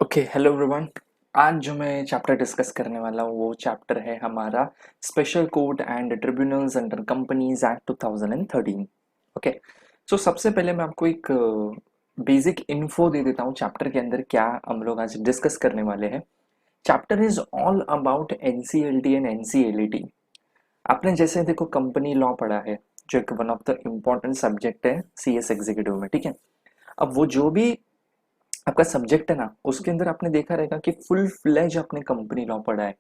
Okay, hello everyone. आज जो मैं चैप्टर डिस्कस करने वाला हूँ वो चैप्टर है हमारा special court and tribunals under Companies Act 2013। Okay, so सबसे पहले मैं आपको एक बेसिक इन्फो दे देता हूँ चैप्टर के अंदर क्या हम लोग आज डिस्कस करने वाले हैं। Chapter is all about NCLT and NCLT. आपने जैसे देखो कंपनी लॉ पढ़ा है, जो एक one of the important subject है सीएस एग्जीक्यूटिव में, ठीक है। अब वो जो भी आपका सब्जेक्ट है ना, उसके अंदर आपने देखा रहेगा कि फुल फ्लेज आपने कंपनी लॉ पढ़ा है।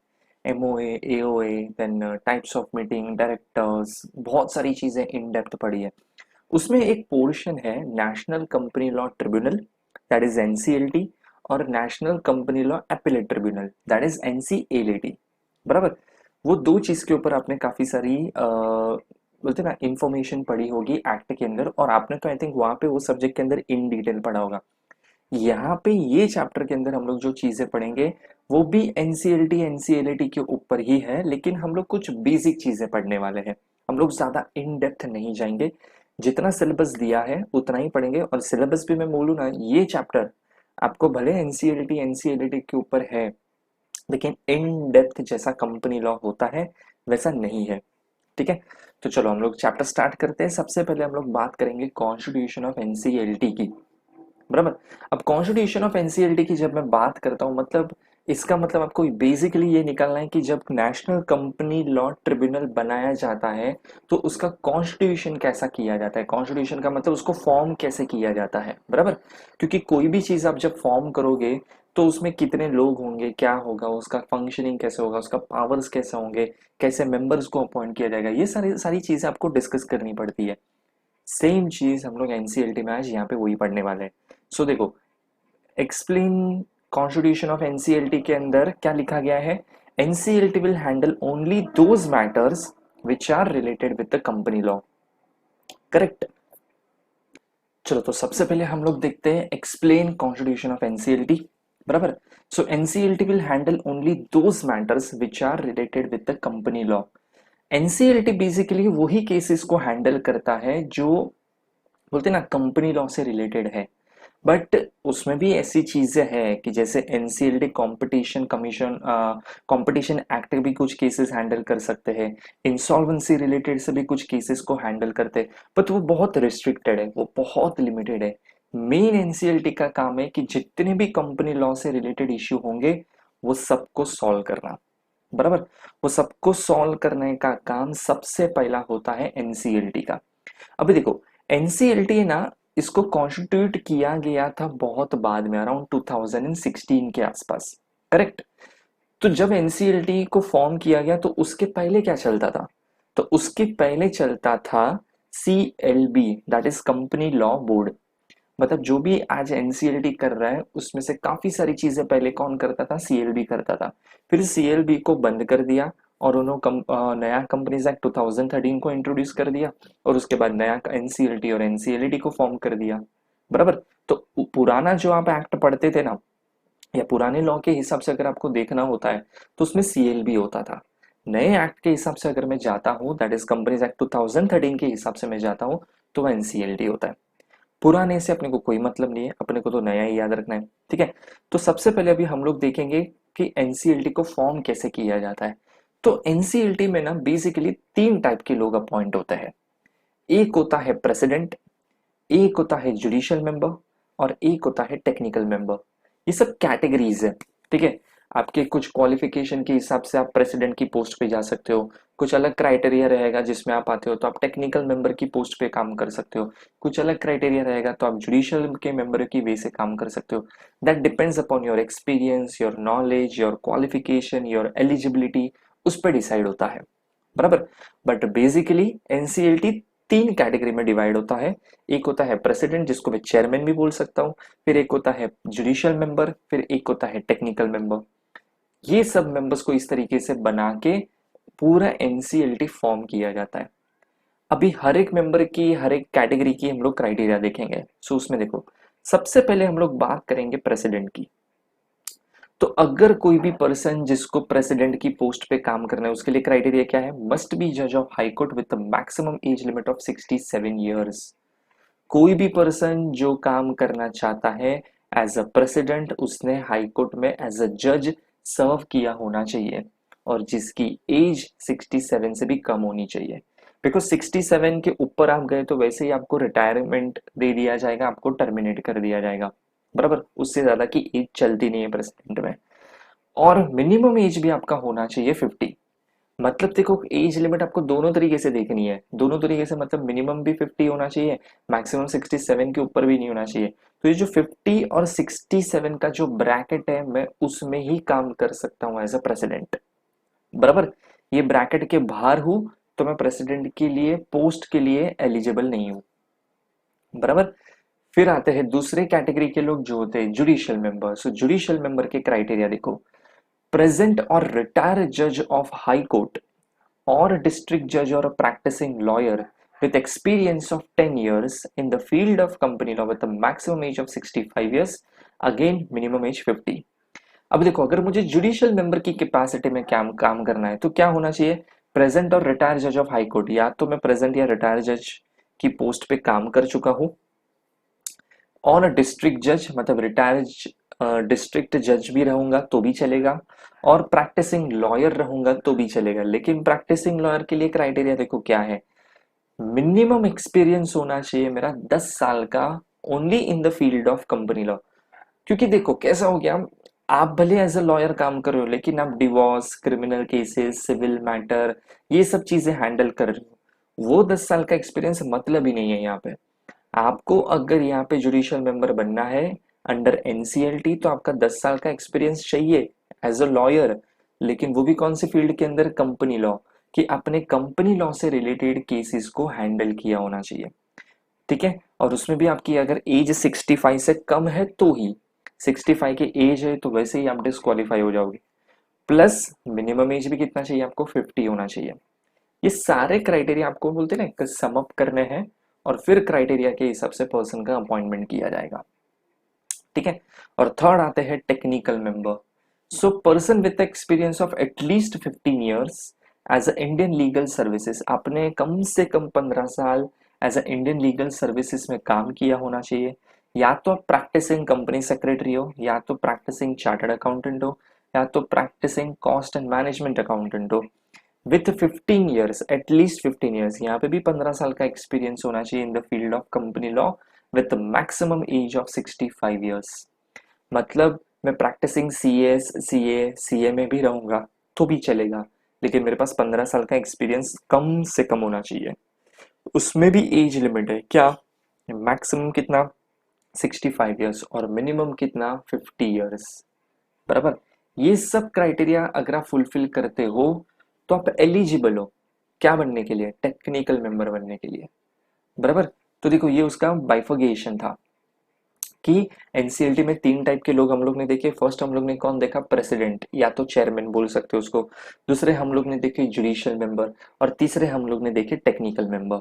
MOA, AOA, then types of meeting, directors, बहुत सारी चीजें इन डेप्थ पढ़ी है। उसमें एक पोर्शन है National Company Law Tribunal, that is NCLT, और National Company Law Appellate Tribunal, that is NCLT. बराबर। वो दो चीज के ऊपर आपने काफी सारी बोलते हैं ना इंफॉर्मेशन पढ़ी होगी एक्ट के अंदर, और आपने तो आई थिंक वहां पे वो सब्जेक्ट के अंदर इन डिटेल पढ़ा होगा। यहाँ पे ये चैप्टर के अंदर हम लोग जो चीजें पढ़ेंगे वो भी एनसीएलटी एनसीएलटी के ऊपर ही है, लेकिन हम लोग कुछ बेसिक चीजें पढ़ने वाले हैं। हम लोग ज्यादा इन डेप्थ नहीं जाएंगे, जितना सिलेबस दिया है उतना ही पढ़ेंगे। और सिलेबस भी मैं बोलूँ ना, ये चैप्टर आपको भले एनसीएलटी एनसीएलटी के ऊपर है, लेकिन इन डेप्थ जैसा कंपनी लॉ होता है वैसा नहीं है, ठीक है। तो चलो हम लोग चैप्टर स्टार्ट करते हैं। सबसे पहले हम लोग बात करेंगे कॉन्स्टिट्यूशन ऑफ एनसीएलटी की। बराबर। अब कॉन्स्टिट्यूशन ऑफ एनसीएलटी की जब मैं बात करता हूं, मतलब इसका मतलब आपको बेसिकली ये निकालना है कि जब नेशनल कंपनी लॉ ट्रिब्यूनल बनाया जाता है तो उसका कॉन्स्टिट्यूशन कैसा किया जाता है। कॉन्स्टिट्यूशन का मतलब उसको फॉर्म कैसे किया जाता है, बराबर। क्योंकि कोई भी चीज आप जब फॉर्म करोगे तो उसमें कितने लोग होंगे, क्या होगा, उसका फंक्शनिंग कैसे होगा, उसका पावर्स कैसे होंगे, कैसे मेंबर्स को अपॉइंट किया जाएगा, ये सारी सारी चीजें आपको डिस्कस करनी पड़ती है। सेम चीज हम लोग एनसीएलटी में आज यहाँ पे वही पढ़ने वाले हैं। सो देखो, एक्सप्लेन कॉन्स्टिट्यूशन ऑफ एनसीएलटी के अंदर क्या लिखा गया है। NCLT will handle only those matters which are related with the company law. Correct. चलो, तो सबसे पहले हम लोग देखते हैं एक्सप्लेन कॉन्स्टिट्यूशन ऑफ एनसीएलटी। बराबर। So NCLT will handle only those matters which are related with the company law. NCLT basically वही केसेस को हैंडल करता है जो बोलते हैं ना कंपनी लॉ से रिलेटेड है। बट उसमें भी ऐसी चीजें हैं कि जैसे NCLT competition commission, competition act भी कुछ केसेस हैंडल कर सकते हैं। इंसॉल्वेंसी रिलेटेड से भी कुछ केसेस को हैंडल करते हैं, बट वो बहुत रिस्ट्रिक्टेड है, वो बहुत लिमिटेड है। मेन एनसीएलटी का काम है कि जितने भी कंपनी लॉ से रिलेटेड इश्यू होंगे वो सबको सॉल्व करना। बराबर। वो सबको सॉल्व करने का काम सबसे पहला होता है एनसीएलटी का। अभी देखो, एनसीएलटी ना, इसको कॉन्स्टिट्यूट किया गया था बहुत बाद में, अराउंड 2016 के आसपास। करेक्ट। तो जब एनसीएलटी को फॉर्म किया गया तो उसके पहले क्या चलता था, तो उसके पहले चलता था CLB, that is company law board. मतलब जो भी आज एनसीएलटी कर रहा है उसमें से काफी सारी चीजें पहले कौन करता था, सीएलबी करता था। फिर सीएलबी को बंद कर दिया और उन्होंने नया कंपनीज एक्ट 2013 को इंट्रोड्यूस कर दिया, और उसके बाद नया एनसीएलटी और एनसीएलटी को फॉर्म कर दिया। बराबर। तो पुराना जो आप एक्ट पढ़ते थे ना, या पुराने लॉ के हिसाब से अगर आपको देखना होता है तो उसमें सीएलबी होता था। नए एक्ट के हिसाब से अगर मैं जाता हूँ, दैट इज कंपनीज एक्ट 2013 के हिसाब से मैं जाता हूँ, तो वह एनसीएलटी होता है। पुराने से अपने को कोई मतलब नहीं है, अपने को तो नया ही याद रखना है, ठीक है। तो सबसे पहले अभी हम लोग देखेंगे कि एनसीएलटी को फॉर्म कैसे किया जाता है। तो एनसीएलटी में ना बेसिकली तीन टाइप के लोग अपॉइंट होते हैं। एक होता है प्रेसिडेंट, एक होता है जुडिशियल मेंबर, और एक होता है टेक्निकल मेंबर। ये सब कैटेगरीज है, ठीक है। आपके कुछ क्वालिफिकेशन के हिसाब से आप प्रेसिडेंट की पोस्ट पे जा सकते हो, कुछ अलग क्राइटेरिया रहेगा जिसमें आप आते हो तो आप टेक्निकल मेंबर की पोस्ट पे काम कर सकते हो, कुछ अलग क्राइटेरिया रहेगा तो आप जुडिशियल के मेंबर की वे से काम कर सकते हो। That depends upon your experience, your knowledge, your qualification, your eligibility, उस पर डिसाइड होता है। बराबर। बट बेसिकली एनसीएलटी तीन कैटेगरी में डिवाइड होता है। एक होता है प्रेसिडेंट, जिसको मैं चेयरमैन भी बोल सकता हूँ, फिर एक होता है जुडिशियल मेंबर, फिर एक होता है टेक्निकल मेंबर। ये सब मेंबर्स को इस तरीके से बना के पूरा एनसीएलटी फॉर्म किया जाता है। अभी हर एक मेंबर की, हर एक कैटेगरी की हम लोग क्राइटेरिया देखेंगे। सो उसमें देखो, सबसे पहले हम लोग बात करेंगे प्रेसिडेंट की। तो अगर कोई भी पर्सन जिसको प्रेसिडेंट की पोस्ट पे काम करना है, उसके लिए क्राइटेरिया क्या है? मस्ट बी जज of high court with maximum age limit of 67 years. कोई भी पर्सन जो काम करना चाहता है एज अ प्रेसिडेंट, उसने हाई कोर्ट में एज अ जज सर्व किया होना चाहिए, और जिसकी एज 67 से भी कम होनी चाहिए। बिकॉज 67 के ऊपर आप गए तो वैसे ही आपको रिटायरमेंट दे दिया जाएगा, आपको टर्मिनेट कर दिया जाएगा, बराबर। उससे ज्यादा की एज चलती नहीं है प्रेसिडेंट में। और मिनिमम एज भी आपका होना चाहिए 50। मतलब देखो, एज लिमिट आपको दोनों तरीके से देखनी है, दोनों तरीके से, मतलब मिनिमम भी 50 होना चाहिए, मैक्सिमम 67 के ऊपर भी नहीं होना चाहिए। तो ये जो 50 और 67 का जो ब्रैकेट है, मैं उसमें ही काम कर सकता हूँ एज अ प्रेसिडेंट, बराबर। ये ब्रैकेट के बाहर हूं तो मैं प्रेसिडेंट के लिए, पोस्ट के लिए एलिजिबल नहीं हूं, बराबर। फिर आते हैं दूसरे कैटेगरी के लोग जो होते हैं जुडिशियल मेंबर। सो जुडिशियल मेंबर के क्राइटेरिया देखो, प्रेजेंट और रिटायर्ड जज of high court or a district judge or a practicing lawyer with experience of 10 years in the field of company law with a maximum age of 65 years, again minimum age 50। अब देखो, अगर मुझे judicial member की capacity में क्या काम करना है तो क्या होना चाहिए? प्रेजेंट और रिटायर्ड जज ऑफ हाई कोर्ट, या तो मैं प्रेजेंट या रिटायर्ड जज की पोस्ट पे काम कर चुका हूं, और डिस्ट्रिक्ट जज मतलब रिटायर्ड डिस्ट्रिक्ट जज भी रहूंगा तो भी चलेगा, और प्रैक्टिसिंग लॉयर रहूंगा तो भी चलेगा। लेकिन प्रैक्टिसिंग लॉयर के लिए क्राइटेरिया देखो क्या है, मिनिमम एक्सपीरियंस होना चाहिए मेरा 10 साल का, only in the field of company law. क्योंकि देखो कैसा हो गया, आप भले एज अ लॉयर काम कर रहे हो, लेकिन आप divorce, criminal cases, civil matter, ये सब चीजें हैंडल कर रहे हो, वो 10 साल का एक्सपीरियंस मतलब ही नहीं है यहाँ पे। आपको अगर यहाँ पे जुडिशियल मेंबर बनना है अंडर एनसीएलटी, तो आपका 10 साल का एक्सपीरियंस चाहिए एज अ लॉयर। लेकिन वो भी कौन सी फील्ड के अंदर? Company law. कि अपने कंपनी लॉ से रिलेटेड केसेस को हैंडल किया होना चाहिए, ठीक है। और उसमें भी आपकी अगर एज 65 से कम है तो ही, 65 की एज है तो वैसे ही आप डिस्क्वालीफाई हो जाओगे। प्लस मिनिमम एज भी कितना चाहिए आपको? 50 होना चाहिए। ये सारे क्राइटेरिया आपको बोलते हैं ना सम अप करने हैं, और फिर क्राइटेरिया के हिसाब से पर्सन का अपॉइंटमेंट किया जाएगा, ठीक है। और थर्ड आते हैं technical member. So person with experience of at least 15 years as a Indian legal services, आपने कम से कम 15 साल as a Indian legal services में काम किया होना चाहिए। या तो आप प्रैक्टिसिंग कंपनी सेक्रेटरी हो, या तो प्रैक्टिसिंग चार्टर्ड अकाउंटेंट हो, या तो practising cost and management accountant हो विथ 15 ईयर्स, एटलीस्ट 15 ईयर्स। यहाँ पे भी 15 साल का एक्सपीरियंस होना चाहिए in the field of company law with maximum age of 65 years. मतलब मैं प्रैक्टिसिंग सीए में भी रहूंगा तो भी चलेगा, लेकिन मेरे पास 15 साल का एक्सपीरियंस कम से कम होना चाहिए। उसमें भी एज लिमिट है क्या? मैक्सिमम कितना? 65 ईयर्स, और मिनिमम कितना? 50 ईयर्स, बराबर। ये सब क्राइटेरिया अगर आप फुलफिल करते हो तो आप एलिजिबल हो क्या बनने के लिए? टेक्निकल मेंबर बनने के लिए, बराबर। तो देखो, ये उसका बाइफर्गेशन था कि एनसीएलटी में 3 टाइप के लोग हम लोग ने देखे। फर्स्ट हम लोग ने कौन देखा? प्रेसिडेंट, या तो चेयरमैन बोल सकते हो उसको। दूसरे हम लोग ने देखे जुडिशियल मेंबर, और तीसरे हम लोग ने देखे टेक्निकल मेंबर।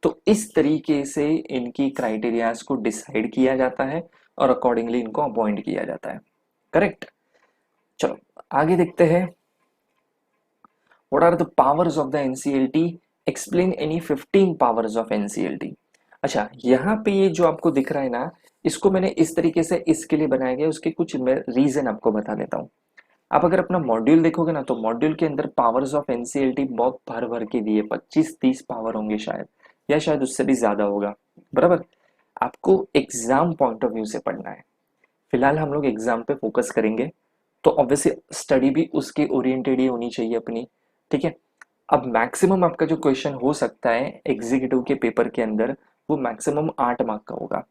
तो इस तरीके से इनकी क्राइटेरियाज को डिसाइड किया जाता है, और अकॉर्डिंगली इनको अपॉइंट किया जाता है, करेक्ट। चलो आगे देखते हैं। What are the powers of the NCLT? Explain any 15 powers of NCLT। अच्छा, यहाँ पे ये जो आपको दिख रहा है ना, इसको मैंने इस तरीके से इसके लिए बनाया गया, उसके कुछ मैं रीजन आपको बता देता हूँ। आप अगर अपना मॉड्यूल देखोगे ना, तो मॉड्यूल के अंदर पावर्स ऑफ एनसीएलटी बहुत भर भर के दिए, 25-30 पावर होंगे शायद, या शायद उससे भी ज्यादा होगा, बराबर। आपको एग्जाम पॉइंट ऑफ व्यू से पढ़ना है। फिलहाल हम लोग एग्जाम पे फोकस करेंगे, तो ऑब्वियसली स्टडी भी उसके ओरिएंटेड ही होनी चाहिए अपनी, ठीक है। अब मैक्सिमम आपका जो क्वेश्चन हो सकता है एग्जीक्यूटिव के पेपर के अंदर, वो मैक्सिमम 8 मार्क का होगा।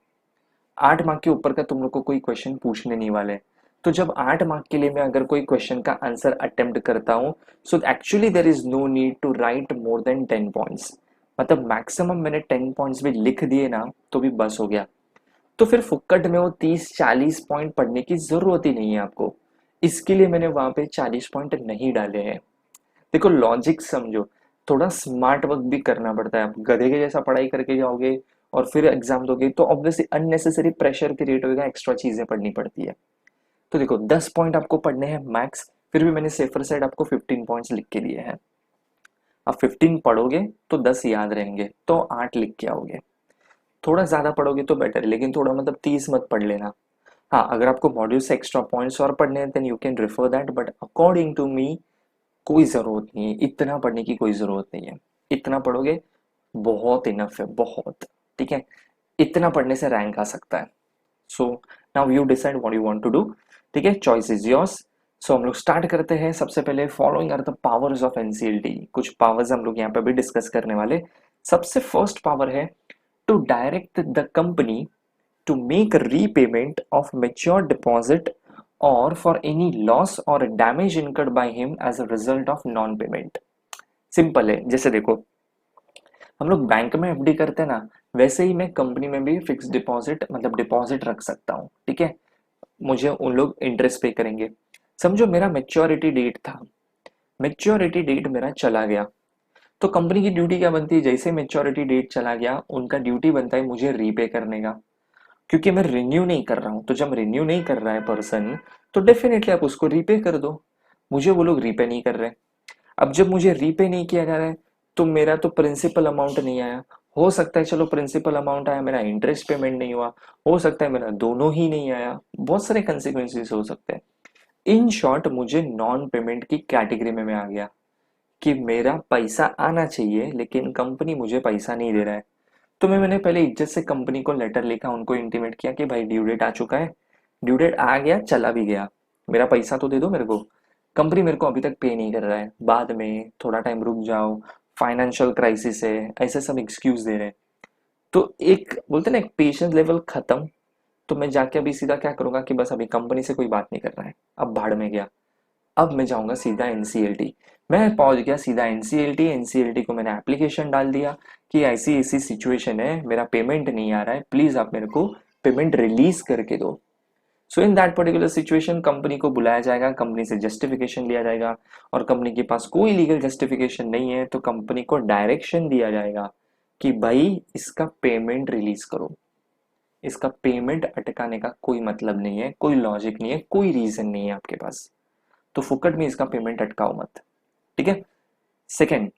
8 मार्क के ऊपर का तुम लोग को कोई क्वेश्चन पूछने नहीं वाले। तो जब 8 मार्क के लिए मैं अगर कोई क्वेश्चन का आंसर अटेम्प्ट करता हूँ, so actually there is no need to write more than 10 points. मतलब मैक्सिमम मैंने 10 पॉइंट्स भी लिख दिए ना तो भी बस हो गया। तो फिर फुक्कट में वो 30-40 पॉइंट पढ़ने की जरूरत ही नहीं है आपको। इसके लिए मैंने वहां पे 40 पॉइंट नहीं डाले हैं। देखो लॉजिक समझो, थोड़ा स्मार्ट वर्क भी करना पड़ता है। आप गधे के जैसा पढ़ाई करके जाओगे और फिर एग्जाम दोगे तो ऑब्वियसली अननेसेसरी प्रेशर क्रिएट होगा, एक्स्ट्रा चीजें पढ़नी पड़ती है। तो देखो 10 पॉइंट आपको पढ़ने हैं मैक्स, फिर भी मैंने सेफर साइड आपको 15 पॉइंट्स लिख के दिए हैं। अब 15 पढ़ोगे तो 10 याद रहेंगे, तो 8 लिख के आओगे। थोड़ा ज्यादा पढ़ोगे तो बेटर है, लेकिन थोड़ा मतलब 30 मत पढ़ लेना। हाँ, अगर आपको मॉड्यूल से एक्स्ट्रा पॉइंट्स और पढ़ने हैं then you can refer that, but according to me कोई जरूरत नहीं है, इतना पढ़ने की कोई जरूरत नहीं है। इतना पढ़ोगे बहुत इनफ है, बहुत। ठीक है, इतना पढ़ने से रैंक आ सकता है। So now you decide what you want to do. ठीक है, चॉइस इज योर्स। सो हम लोग स्टार्ट करते हैं। सबसे पहले following are the powers of NCLT. कुछ पावर्स हम लोग यहाँ पे भी डिस्कस करने वाले। सबसे फर्स्ट पावर है to direct the company to make repayment of matured deposit or for any loss or damage incurred by him as a result of non payment। Simple है, जैसे देखो हम लोग बैंक में एफडी करते हैं ना, वैसे ही मैं कंपनी में भी फिक्स डिपॉजिट मतलब डिपॉजिट रख सकता हूँ। ठीक है, मुझे उन लोग इंटरेस्ट पे करेंगे। समझो मेरा मेच्योरिटी डेट था, मेच्योरिटी डेट मेरा चला गया, तो कंपनी की ड्यूटी क्या बनती है, जैसे मेच्योरिटी डेट चला गया उनका ड्यूटी बनता है मुझे रीपे करने का, क्योंकि मैं रिन्यू नहीं कर रहा हूं। तो जब रिन्यू नहीं कर रहा है पर्सन, तो डेफिनेटली आप उसको रीपे कर दो। मुझे वो लोग रीपे नहीं कर रहे। अब जब मुझे रीपे नहीं किया जा रहा है, तो मेरा तो प्रिंसिपल अमाउंट नहीं आया। हो सकता है चलो प्रिंसिपल अमाउंट आया, मेरा इंटरेस्ट पेमेंट नहीं हुआ। हो सकता है मेरा दोनों ही नहीं आया, बहुत सारे कंसिक्वेंसेस हो सकते हैं। इन शॉर्ट मुझे नॉन पेमेंट की कैटेगरी में मैं आ गया कि मेरा पैसा आना चाहिए लेकिन कंपनी मुझे पैसा नहीं दे रहा है। तो मैंने पहले इज्जत से कंपनी को लेटर लिखा, उनको इंटीमेट किया कि भाई ड्यू डेट आ चुका है, ड्यू डेट आ गया चला भी गया, मेरा पैसा तो दे दो मेरे को। कंपनी मेरे को अभी तक पे नहीं कर रहा है, बाद में थोड़ा टाइम रुक जाओ, फाइनेंशियल क्राइसिस है, ऐसे सब एक्सक्यूज दे रहे हैं। तो एक बोलते ना एक पेशेंस लेवल खत्म। तो मैं जाके अभी सीधा क्या करूंगा कि बस अभी कंपनी से कोई बात नहीं कर रहा है, अब भाड़ में गया। अब मैं जाऊंगा सीधा एनसीएलटी। मैं पहुंच गया सीधा एनसीएलटी। एनसीएलटी को मैंने एप्लीकेशन डाल दिया कि ऐसी ऐसी सिचुएशन है, मेरा पेमेंट नहीं आ रहा है, प्लीज आप मेरे को पेमेंट रिलीज करके दो। So in that particular situation company को बुलाया जाएगा, कंपनी से जस्टिफिकेशन लिया जाएगा, और कंपनी के पास कोई लीगल जस्टिफिकेशन नहीं है तो कंपनी को डायरेक्शन दिया जाएगा कि भाई इसका पेमेंट रिलीज करो। इसका पेमेंट अटकाने का कोई मतलब नहीं है, कोई लॉजिक नहीं है, कोई रीजन नहीं है आपके पास, तो फुकट में इसका पेमेंट अटकाओ मत। ठीक है। Second,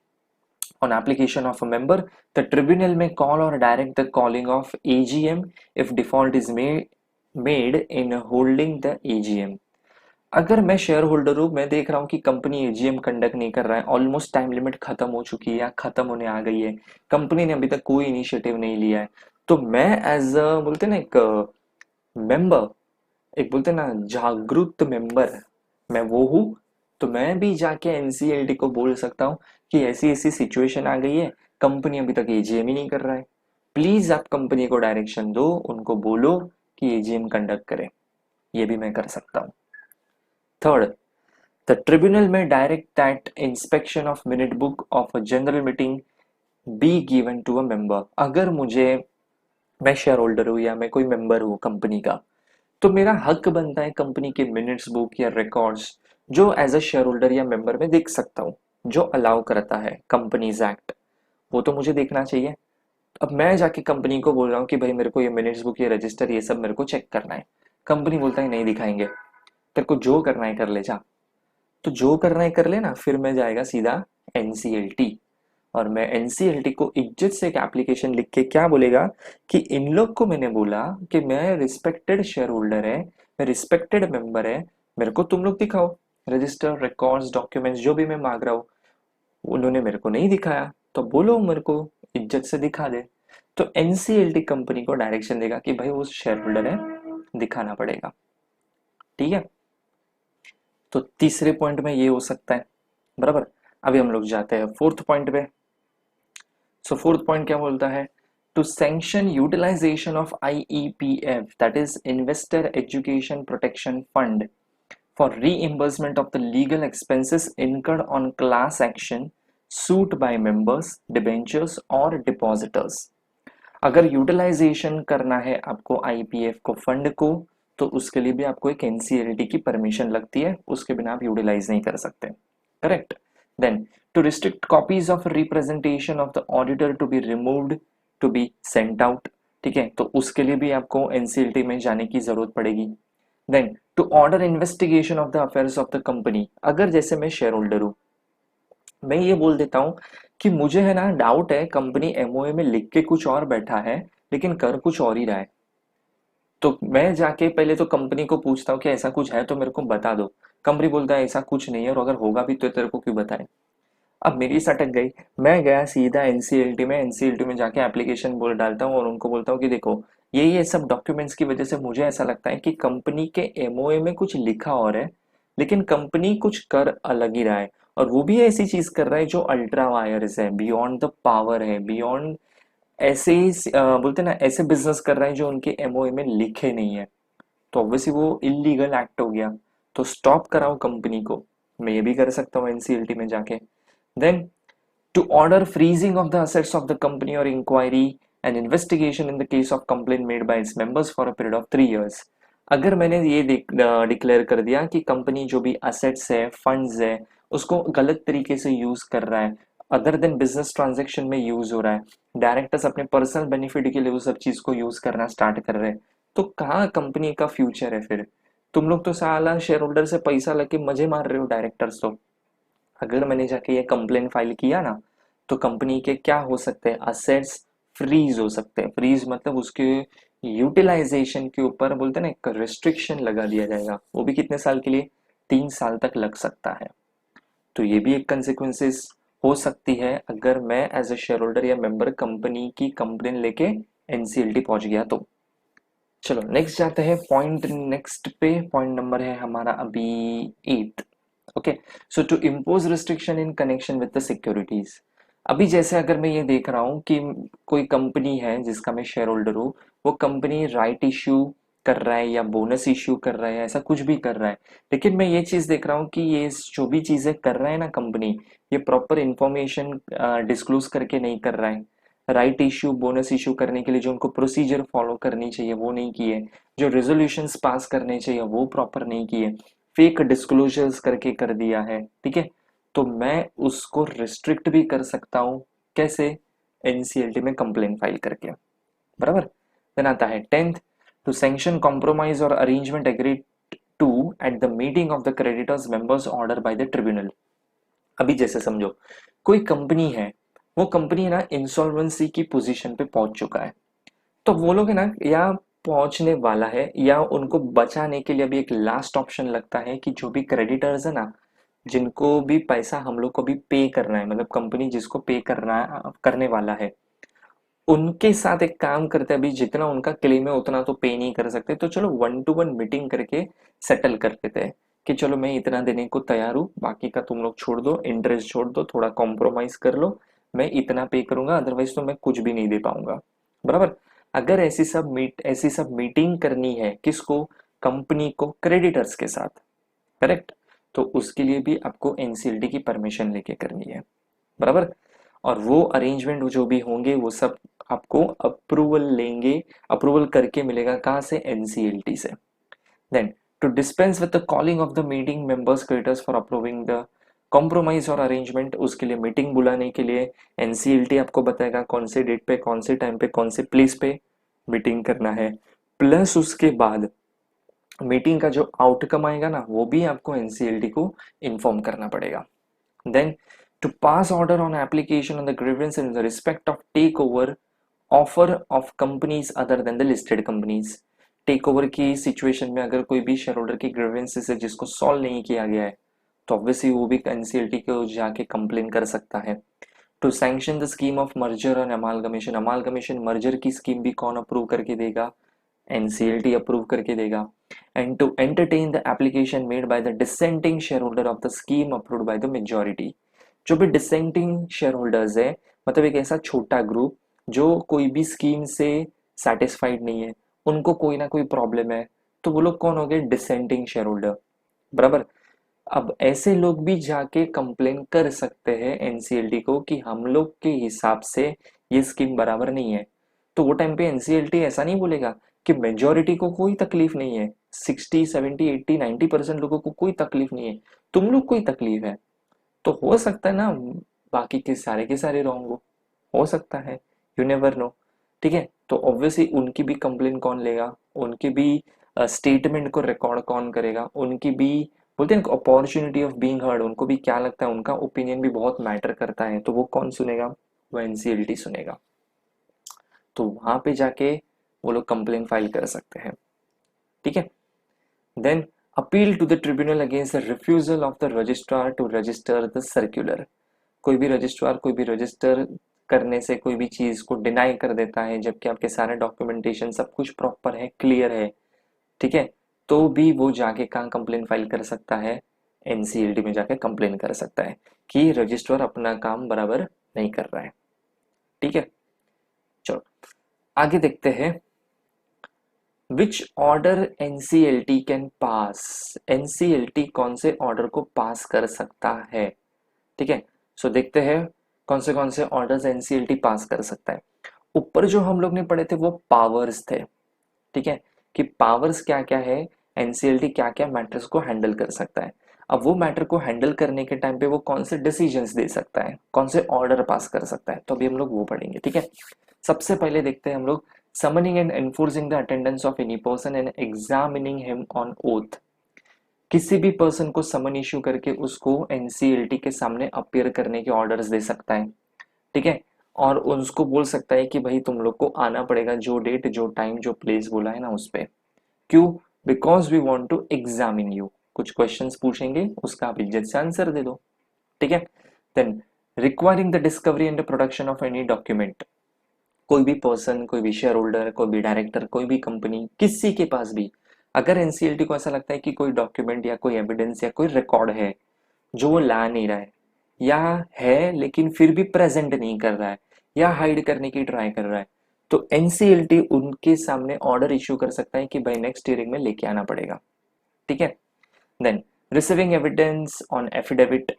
on application of a member, the tribunal may call or direct the calling of AGM if default is made in holding the AGM। अगर मैं शेयर होल्डर हूं, मैं देख रहा हूं कि कंपनी एजीएम कंडक्ट नहीं कर रहा है, ऑलमोस्ट टाइम लिमिट खत्म हो चुकी है या खत्म होने आ गई है, कंपनी ने अभी तक कोई इनिशिएटिव नहीं लिया है, तो मैं एज अ बोलते ना एक मेंबर, एक बोलते ना जागरूक मेंबर, मैं वो हूँ। तो मैं भी जाके एनसीएलटी को बोल सकता हूँ कि ऐसी ऐसी सिचुएशन आ गई है, कंपनी अभी तक एजीएम ही नहीं कर रहा है, प्लीज आप कंपनी को डायरेक्शन दो, उनको बोलो कि एजीएम कंडक्ट करे। ये भी मैं कर सकता हूँ। Third, the tribunal may direct that inspection of minute book of a general meeting be given to a member. अगर मुझे, मैं शेयर होल्डर हूँ या मैं कोई मेंबर हूँ कंपनी का, तो मेरा हक बनता है कंपनी के मिनट्स बुक या रिकॉर्ड्स जो एज अ शेयर होल्डर या मेंबर में देख सकता हूँ, जो अलाउ करता है कंपनीज एक्ट, वो तो मुझे देखना चाहिए। अब मैं जाके कंपनी को बोल रहा हूँ कि भाई मेरे को ये मिनट्स बुक या रजिस्टर ये सब मेरे को चेक करना है, कंपनी बोलता है नहीं दिखाएंगे, तेरे को जो करना है कर ले जा। तो जो करना है कर लेना, फिर मैं जाएगा सीधा एनसीएलटी, और मैं एनसीएलटी को इज्जत से एक एप्लीकेशन लिख के क्या बोलेगा कि इन लोग को मैंने बोला कि मैं रिस्पेक्टेड शेयर होल्डर है, मैं रिस्पेक्टेड मेंबर है, मेरे को तुम लोग दिखाओ रजिस्टर रिकॉर्ड्स डॉक्यूमेंट्स जो भी मैं मांग रहा हूँ, उन्होंने मेरे को नहीं दिखाया, तो बोलो मेरे को इज्जत से दिखा दे। तो एनसीएलटी कंपनी को डायरेक्शन देगा कि भाई वो शेयर होल्डर है, दिखाना पड़ेगा। ठीक है, तो तीसरे पॉइंट में ये हो सकता है, बराबर। अभी हम लोग जाते हैं फोर्थ पॉइंट पे। सो फोर्थ पॉइंट क्या बोलता है, to sanction utilization of IEPF that is investor education protection fund for reimbursement of the legal expenses incurred on class action suit by members debentures और डिपॉजिटर्स। अगर यूटिलाइजेशन करना है आपको IPF को फंड को, तो उसके लिए भी आपको एक एनसीएलटी की परमिशन लगती है, उसके बिना आप यूटिलाइज नहीं कर सकते। Correct. Then, to restrict copies of representation of the auditor to be removed, to be sent out, ठीक है, तो उसके लिए भी आपको एनसीएलटी में जाने की जरूरत पड़ेगी। Then to order investigation of the affairs of the company, अगर जैसे मैं शेयर होल्डर हूँ, मैं ये बोल देता हूँ कि मुझे है ना डाउट है, कंपनी एमओए में लिख के कुछ और बैठा है लेकिन कर कुछ और ही रहा है, तो मैं जाके पहले तो कंपनी को पूछता हूँ कि ऐसा कुछ है तो मेरे को बता दो। कंपनी बोलता है ऐसा कुछ नहीं है, और अगर होगा भी तो तेरे को क्यों बताए। अब मेरी सटक गई, मैं गया सीधा एनसीएलटी में जाके एप्लीकेशन बोल डालता हूँ और उनको बोलता हूँ कि देखो ये सब डॉक्यूमेंट्स की वजह से मुझे ऐसा लगता है कि कंपनी के एमओए में कुछ लिखा और है लेकिन कंपनी कुछ कर अलग ही रहा है, और वो भी ऐसी चीज कर रहा है जो अल्ट्रा वायर्स है, बियॉन्ड द पावर है, बियॉन्ड ऐसे ही बोलते हैं ना, ऐसे बिजनेस कर रहा है जो उनके एमओए में लिखे नहीं है, तो ऑब्वियसली वो इलीगल एक्ट हो गया। तो स्टॉप कराओ कंपनी को, मैं ये भी कर सकता हूँ एनसीएलटी में जाके। Then to order freezing of the assets of the company or inquiry and investigation in the case of complaint made by its members for a period of 3 years। अगर मैंने ये डिक्लेयर कर दिया कि कंपनी जो भी असेट्स है, funds है, उसको गलत तरीके से यूज कर रहा है, अदर देन बिजनेस ट्रांजेक्शन में यूज हो रहा है, डायरेक्टर्स अपने पर्सनल बेनिफिट के लिए वो सब चीज को यूज करना स्टार्ट कर रहे हैं, तो कहाँ कंपनी का फ्यूचर है फिर। तुम लोग तो साला शेयर होल्डर से पैसा लेके मजे मार रहे हो, डायरेक्टर्स तो। अगर मैंने जाके ये कंप्लेन फाइल किया ना, तो कंपनी के क्या हो सकते हैं, असेट्स फ्रीज हो सकते हैं। फ्रीज मतलब उसके यूटिलाइजेशन के ऊपर बोलते हैं ना एक रेस्ट्रिक्शन लगा दिया जाएगा, वो भी कितने साल के लिए, 3 साल तक लग सकता है। तो ये भी एक कंसिक्वेंसेस हो सकती है अगर मैं एज अ शेयर होल्डर या मेंबर कंपनी की कंप्लेन लेके एनसीएलटी पहुंच गया तो। चलो नेक्स्ट जाते हैं पॉइंट नेक्स्ट पे, पॉइंट नंबर है हमारा अभी 8। Okay, so to impose restriction in connection with the securities. अभी जैसे अगर मैं ये देख रहा हूँ कि कोई कंपनी है जिसका मैं शेयर होल्डर हूँ, वो कंपनी राइट इश्यू कर रहा है या बोनस इश्यू कर रहा है, ऐसा कुछ भी कर रहा है, लेकिन मैं ये चीज देख रहा हूँ कि ये जो भी चीजें कर रहा है ना कंपनी, ये प्रॉपर इंफॉर्मेशन डिस्क्लोज करके नहीं कर रहा है। राइट इश्यू बोनस इश्यू करने के लिए जो उनको प्रोसीजर फॉलो करनी चाहिए वो नहीं किए, जो रेजोल्यूशंस पास करने चाहिए वो प्रॉपर नहीं किए, फेक डिस्क्लोजर्स करके कर दिया है, ठीक है, तो मैं उसको रिस्ट्रिक्ट भी कर सकता हूँ। कैसे, एनसीएलटी में कंप्लेन फाइल करके, बराबर। देन आता है 10th, टू सैंक्शन कॉम्प्रोमाइज और arrangement agreed to at the meeting of the creditors members order by the tribunal. अभी जैसे समझो कोई कंपनी है, वो कंपनी है ना इंसॉल्वेंसी की पोजीशन पे पहुंच चुका है, तो वो लोग है ना या पहुंचने वाला है, या उनको बचाने के लिए अभी एक लास्ट ऑप्शन लगता है कि जो भी क्रेडिटर्स है ना, जिनको भी पैसा हम लोग को भी पे करना है, मतलब कंपनी जिसको पे करना करने वाला है, उनके साथ एक काम करते हैं, अभी जितना उनका क्लेम है उतना तो पे नहीं कर सकते, तो चलो 1-to-1 मीटिंग करके सेटल कर देते हैं कि चलो मैं इतना देने को तैयार हूँ, बाकी का तुम लोग छोड़ दो, इंटरेस्ट छोड़ दो, थोड़ा कॉम्प्रोमाइज कर लो, मैं इतना पे करूंगा, अदरवाइज तो मैं कुछ भी नहीं दे पाऊंगा, बराबर। अगर ऐसी सब मीटिंग करनी है किसको, कंपनी को क्रेडिटर्स के साथ, करेक्ट, तो उसके लिए भी आपको एनसीएलटी की परमिशन लेके करनी है, बराबर। और वो अरेंजमेंट जो भी होंगे वो सब आपको अप्रूवल लेंगे, अप्रूवल करके मिलेगा कहाँ से, एनसीएलटी से। Then to dispense with the calling of the meeting members creditors for approving the compromise और अरेंजमेंट, उसके लिए मीटिंग बुलाने के लिए एनसीएलटी आपको बताएगा कौन से डेट पे, कौन से टाइम पे, कौन से प्लेस पे मीटिंग करना है, प्लस उसके बाद मीटिंग का जो आउटकम आएगा ना वो भी आपको एनसीएलटी को इन्फॉर्म करना पड़ेगा। Then, to pass order on application on the grievance in the respect of takeover offer of companies other than the listed companies। Take over की सिचुएशन में अगर कोई भी शेयर होल्डर की ग्रीवेंसेस है जिसको सॉल्व नहीं किया गया है, तो ऑब्वियसली वो भी एनसीएलटी को जाके कंप्लेन कर सकता है। To sanction the scheme of merger और अमालगमेशन, अमालगमेशन मर्जर की स्कीम भी कौन अप्रूव करके देगा, एनसीएलटी अप्रूव करके देगा। And to entertain the application made by the dissenting shareholder of the scheme approved by the majority. जो भी डिसेंटिंग शेयर होल्डर्स है, मतलब एक ऐसा छोटा ग्रुप जो कोई भी स्कीम से सेटिस्फाइड नहीं है, उनको कोई ना कोई प्रॉब्लम है, तो वो लोग कौन हो गए, डिसेंटिंग शेयर होल्डर, बराबर। अब ऐसे लोग भी जाके कंप्लेन कर सकते हैं एनसीएलटी को कि हम लोग के हिसाब से ये स्कीम बराबर नहीं है, तो वो टाइम पे एनसीएलटी ऐसा नहीं बोलेगा कि मेजोरिटी को कोई तकलीफ नहीं है, 60, 70, 80, 90% लोगों को कोई तकलीफ नहीं है, तुम लोग कोई तकलीफ है। तो हो सकता है ना बाकी के सारे रॉन्ग हो सकता है, यू नेवर नो। ठीक है, तो ऑब्वियसली उनकी भी कंप्लेन कौन लेगा, उनकी भी स्टेटमेंट को रिकॉर्ड कौन करेगा, उनकी भी बोलते हैं अपॉर्चुनिटी ऑफ बीइंग हर्ड, उनको भी क्या लगता है, उनका ओपिनियन भी बहुत मैटर करता है, तो वो कौन सुनेगा, वो एनसीएलटी सुनेगा। तो वहां पे जाके वो लोग कंप्लेन फाइल कर सकते हैं। ठीक है, then appeal to the tribunal against the refusal of the registrar to register the circular. कोई भी रजिस्ट्रार कोई भी रजिस्टर करने से कोई भी चीज को डिनाई कर देता है, जबकि आपके सारे डॉक्यूमेंटेशन सब कुछ प्रॉपर है, क्लियर है, ठीक है, तो भी वो जाके कहाँ कंप्लेन फाइल कर सकता है, एनसीएलटी में जाके कंप्लेन कर सकता है कि रजिस्ट्रार अपना काम बराबर नहीं कर रहा है। ठीक है, चलो आगे देखते हैं। Which order NCLT can pass, NCLT कौन से ऑर्डर को पास कर सकता है। ठीक है, सो देखते हैं कौन से ऑर्डर्स एनसीएलटी पास कर सकता है। ऊपर जो हम लोग ने पढ़े थे वो पावर्स थे। ठीक है, कि पावर्स क्या क्या है, एनसीएलटी क्या क्या मैटर्स को हैंडल कर सकता है। अब वो मैटर को हैंडल करने के टाइम पे वो कौन से डिसीजंस दे सकता है, कौन से ऑर्डर पास कर सकता है, तो अभी हम लोग वो पढ़ेंगे। ठीक है, सबसे पहले देखते हैं हम लोग summoning and enforcing the attendance of any person and examining him on oath. किसी भी पर्सन को समन इश्यू करके उसको एनसीएलटी के सामने अपीयर करने के ऑर्डर्स दे सकता है। ठीक है, और उसको बोल सकता है कि भाई तुम लोग को आना पड़ेगा, जो डेट जो टाइम जो प्लेस बोला है ना उस पे। क्यों, because we want to examine you, कुछ क्वेश्चंस पूछेंगे, उसका आप इज्जत से आंसर दे दो। ठीक है, then requiring the discovery and production of any document. कोई भी पर्सन, कोई भी शेयर होल्डर, कोई भी डायरेक्टर, कोई भी कंपनी, किसी के पास भी अगर एनसीएलटी को ऐसा लगता है कि कोई डॉक्यूमेंट या कोई एविडेंस या कोई रिकॉर्ड है जो वो ला नहीं रहा है, या है लेकिन फिर भी प्रेजेंट नहीं कर रहा है, या हाइड करने की ट्राई कर रहा है, तो एनसीएलटी उनके सामने ऑर्डर इश्यू कर सकता है कि भाई नेक्स्ट हियरिंग में लेके आना पड़ेगा। ठीक है, then receiving evidence on affidavit.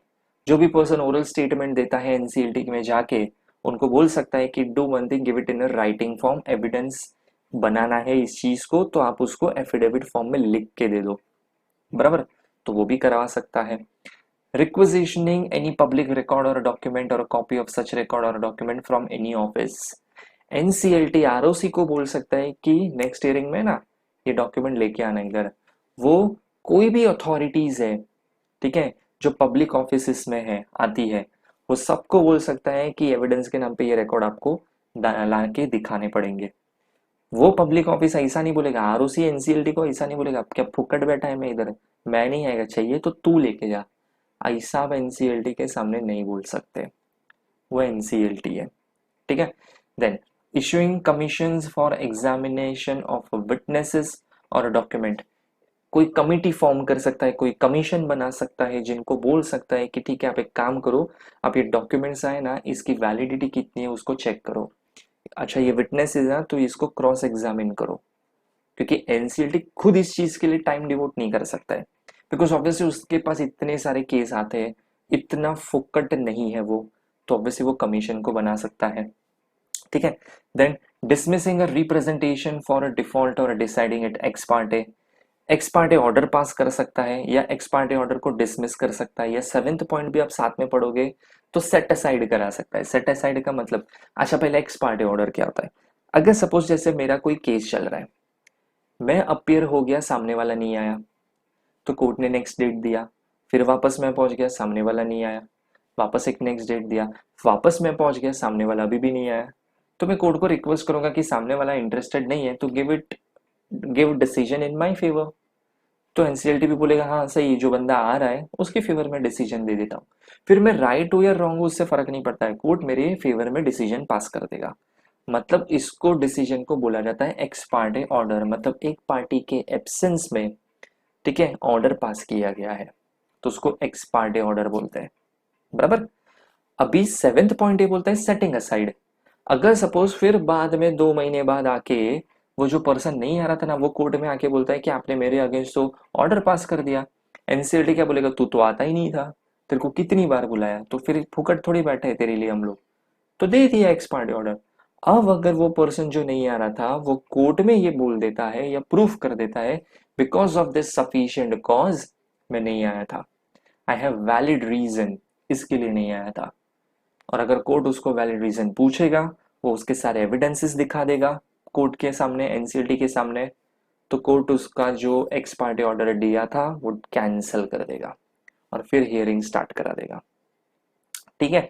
जो भी पर्सन ओरल स्टेटमेंट देता है एनसीएलटी में जाके उनको बोल सकता है कि do one thing, give it in a writing form, evidence बनाना है इस चीज को तो आप उसको एफिडेविट फॉर्म में लिख के दे दो, बराबर, तो वो भी करवा सकता है। रिक्वेजिशनिंग एनी पब्लिक रिकॉर्ड और डॉक्यूमेंट और कॉपी ऑफ सच रिकॉर्ड और document from any office. NCLT ROC को बोल सकता है कि नेक्स्ट हियरिंग में ना ये डॉक्यूमेंट लेके आना इधर। वो कोई भी अथॉरिटीज है, ठीक है, जो पब्लिक ऑफिस में है आती है, वो सबको बोल सकता है कि एविडेंस के नाम पे ये रिकॉर्ड आपको ला के दिखाने पड़ेंगे। वो पब्लिक ऑफिस ऐसा नहीं बोलेगा, आरओसी एनसीएलटी को ऐसा नहीं बोलेगा क्या फुकट बैठा है मैं इधर, मैं नहीं आएगा, चाहिए तो तू लेके जा, ऐसा आप एनसीएलटी के सामने नहीं बोल सकते, वो एनसीएलटी है। ठीक है, then issuing commissions for examination of witnesses और डॉक्यूमेंट। कोई कमिटी फॉर्म कर सकता है, कोई कमीशन बना सकता है जिनको बोल सकता है कि ठीक है आप एक काम करो, आप ये डॉक्यूमेंट्स आए ना इसकी वैलिडिटी कितनी है उसको चेक करो, अच्छा ये विटनेसेस है तो इसको क्रॉस एग्जामिन करो। क्योंकि एनसीएलटी खुद इस चीज के लिए टाइम डिवोट नहीं कर सकता है, बिकॉज ऑब्वियसली उसके पास इतने सारे केस आते हैं, इतना फोकट नहीं है वो, तो ऑब्वियसली वो कमीशन को बना सकता है। ठीक है, then dismissing a representation for a default और deciding it ex parte. Ex parte order pass कर सकता है या एक्स पार्टे ऑर्डर को डिसमिस कर सकता है, या सेवेंथ पॉइंट भी आप साथ में पढ़ोगे तो सेट असाइड करा सकता है। सेट असाइड का मतलब, अच्छा पहले एक्स पार्टे ऑर्डर क्या होता है। अगर सपोज जैसे मेरा कोई केस चल रहा है, मैं अपियर हो गया, सामने वाला नहीं आया, तो कोर्ट ने नेक्स्ट डेट दिया, फिर वापस मैं पहुंच गया, सामने वाला नहीं आया, वापस एक नेक्स्ट डेट दिया, वापस मैं पहुंच गया, सामने वाला अभी भी नहीं आया, तो मैं कोर्ट को रिक्वेस्ट करूंगा कि सामने वाला इंटरेस्टेड नहीं है तो give decision in my favour. तो एनसीएलटी भी बोलेगा हाँ सही, जो बंदा आ रहा है उसके फेवर में डिसीजन दे देता हूँ। फिर मैं राइट हूँ या रॉन्ग हूँ उससे फर्क नहीं पड़ता है, कोर्ट मेरे फेवर में डिसीजन पास कर देगा। मतलब इसको डिसीजन को बोला जाता है एक्स पार्टे ऑर्डर, मतलब एक पार्टी के एब्सेंस में, ठीक है, ऑर्डर पास किया गया है तो उसको एक्स पार्टे ऑर्डर बोलते हैं, बराबर। अभी सेवेंथ पॉइंट ये बोलता है सेटिंग असाइड। अगर सपोज फिर बाद में 2 महीने बाद आके वो जो पर्सन नहीं आ रहा था ना, वो कोर्ट में आके बोलता है कि आपने मेरे अगेंस्ट तो ऑर्डर पास कर दिया, एनसीएलटी क्या बोलेगा, तू तो आता ही नहीं था, तेरे को कितनी बार बुलाया, तो फिर फुकट थोड़ी बैठे हैं तेरे लिए हम लोग, तो दे दिया एक्स पार्टी ऑर्डर। अब अगर वो पर्सन जो नहीं आ रहा था वो कोर्ट में ये बोल देता है या प्रूफ कर देता है, because of this sufficient cause मैं नहीं आया था, आई हैव वैलिड रीजन, इसके लिए नहीं आया था। और अगर कोर्ट उसको वैलिड रीजन पूछेगा वो उसके सारे एविडेंसेस दिखा देगा कोर्ट के सामने, एनसीएलटी के सामने, तो कोर्ट उसका जो एक्स पार्टी ऑर्डर दिया था वो कैंसिल कर देगा और फिर हियरिंग स्टार्ट करा देगा। ठीक है।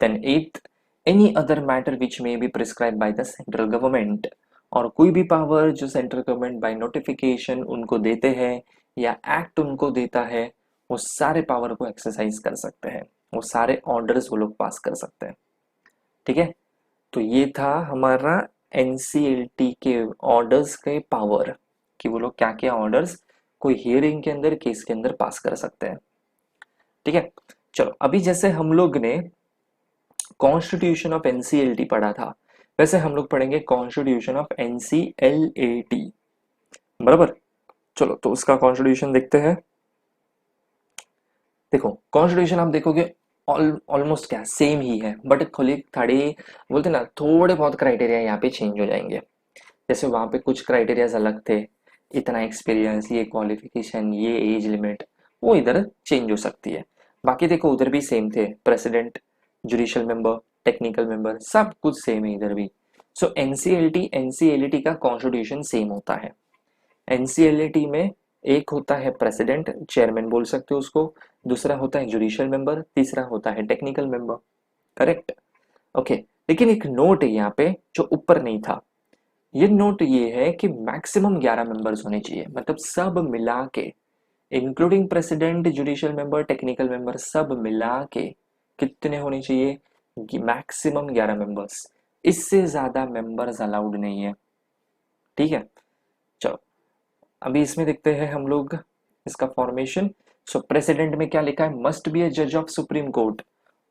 देन एथ, any other matter which may be prescribe bye the central government, और कोई भी पावर जो सेंट्रल गवर्नमेंट बाय नोटिफिकेशन उनको देते हैं या एक्ट उनको देता है, वो सारे पावर को एक्सरसाइज कर सकते हैं, वो सारे ऑर्डर्स वो लोग पास कर सकते हैं। ठीक है। तो ये था हमारा एनसीएलटी के ऑर्डर्स के पावर, कि वो लोग क्या क्या ऑर्डर्स कोई हियरिंग के अंदर, केस के अंदर पास कर सकते हैं। ठीक है। चलो, अभी जैसे हम लोग ने कॉन्स्टिट्यूशन ऑफ एनसीएलटी पढ़ा था, वैसे हम लोग पढ़ेंगे कॉन्स्टिट्यूशन ऑफ एनसीएलएटी। बराबर। चलो, तो उसका कॉन्स्टिट्यूशन देखते हैं। देखो, कॉन्स्टिट्यूशन आप देखोगे ऑलमोस्ट क्या सेम ही है, बट खोली थोड़ी बोलते ना, थोड़े बहुत क्राइटेरिया यहाँ पे चेंज हो जाएंगे। जैसे वहां पे कुछ क्राइटेरियाज अलग थे, इतना एक्सपीरियंस, ये क्वालिफिकेशन, ये एज लिमिट, वो इधर चेंज हो सकती है। बाकी देखो उधर भी सेम थे, president, judicial member, technical member, सब कुछ सेम है इधर भी। सो एनसीएलटी एनसीएलटी का कॉन्स्टिट्यूशन सेम होता है। एनसीएलटी में एक होता है प्रेसिडेंट, चेयरमैन बोल सकते हो उसको, दूसरा होता है जुडिशियल मेंबर, तीसरा होता है टेक्निकल मेंबर। करेक्ट। ओके। लेकिन एक नोट है यहाँ पे जो ऊपर नहीं था। ये नोट ये है कि मैक्सिमम 11 मेंबर्स होने चाहिए, मतलब सब मिला के, including president, judicial member, technical member, सब मिला के कितने होने चाहिए? Maximum 11 members. इससे ज्यादा मेंबर्स अलाउड नहीं है। ठीक है। चलो, अभी इसमें देखते हैं हम लोग इसका फॉर्मेशन। सो प्रेसिडेंट में क्या लिखा है? मस्ट बी ए जज ऑफ सुप्रीम कोर्ट।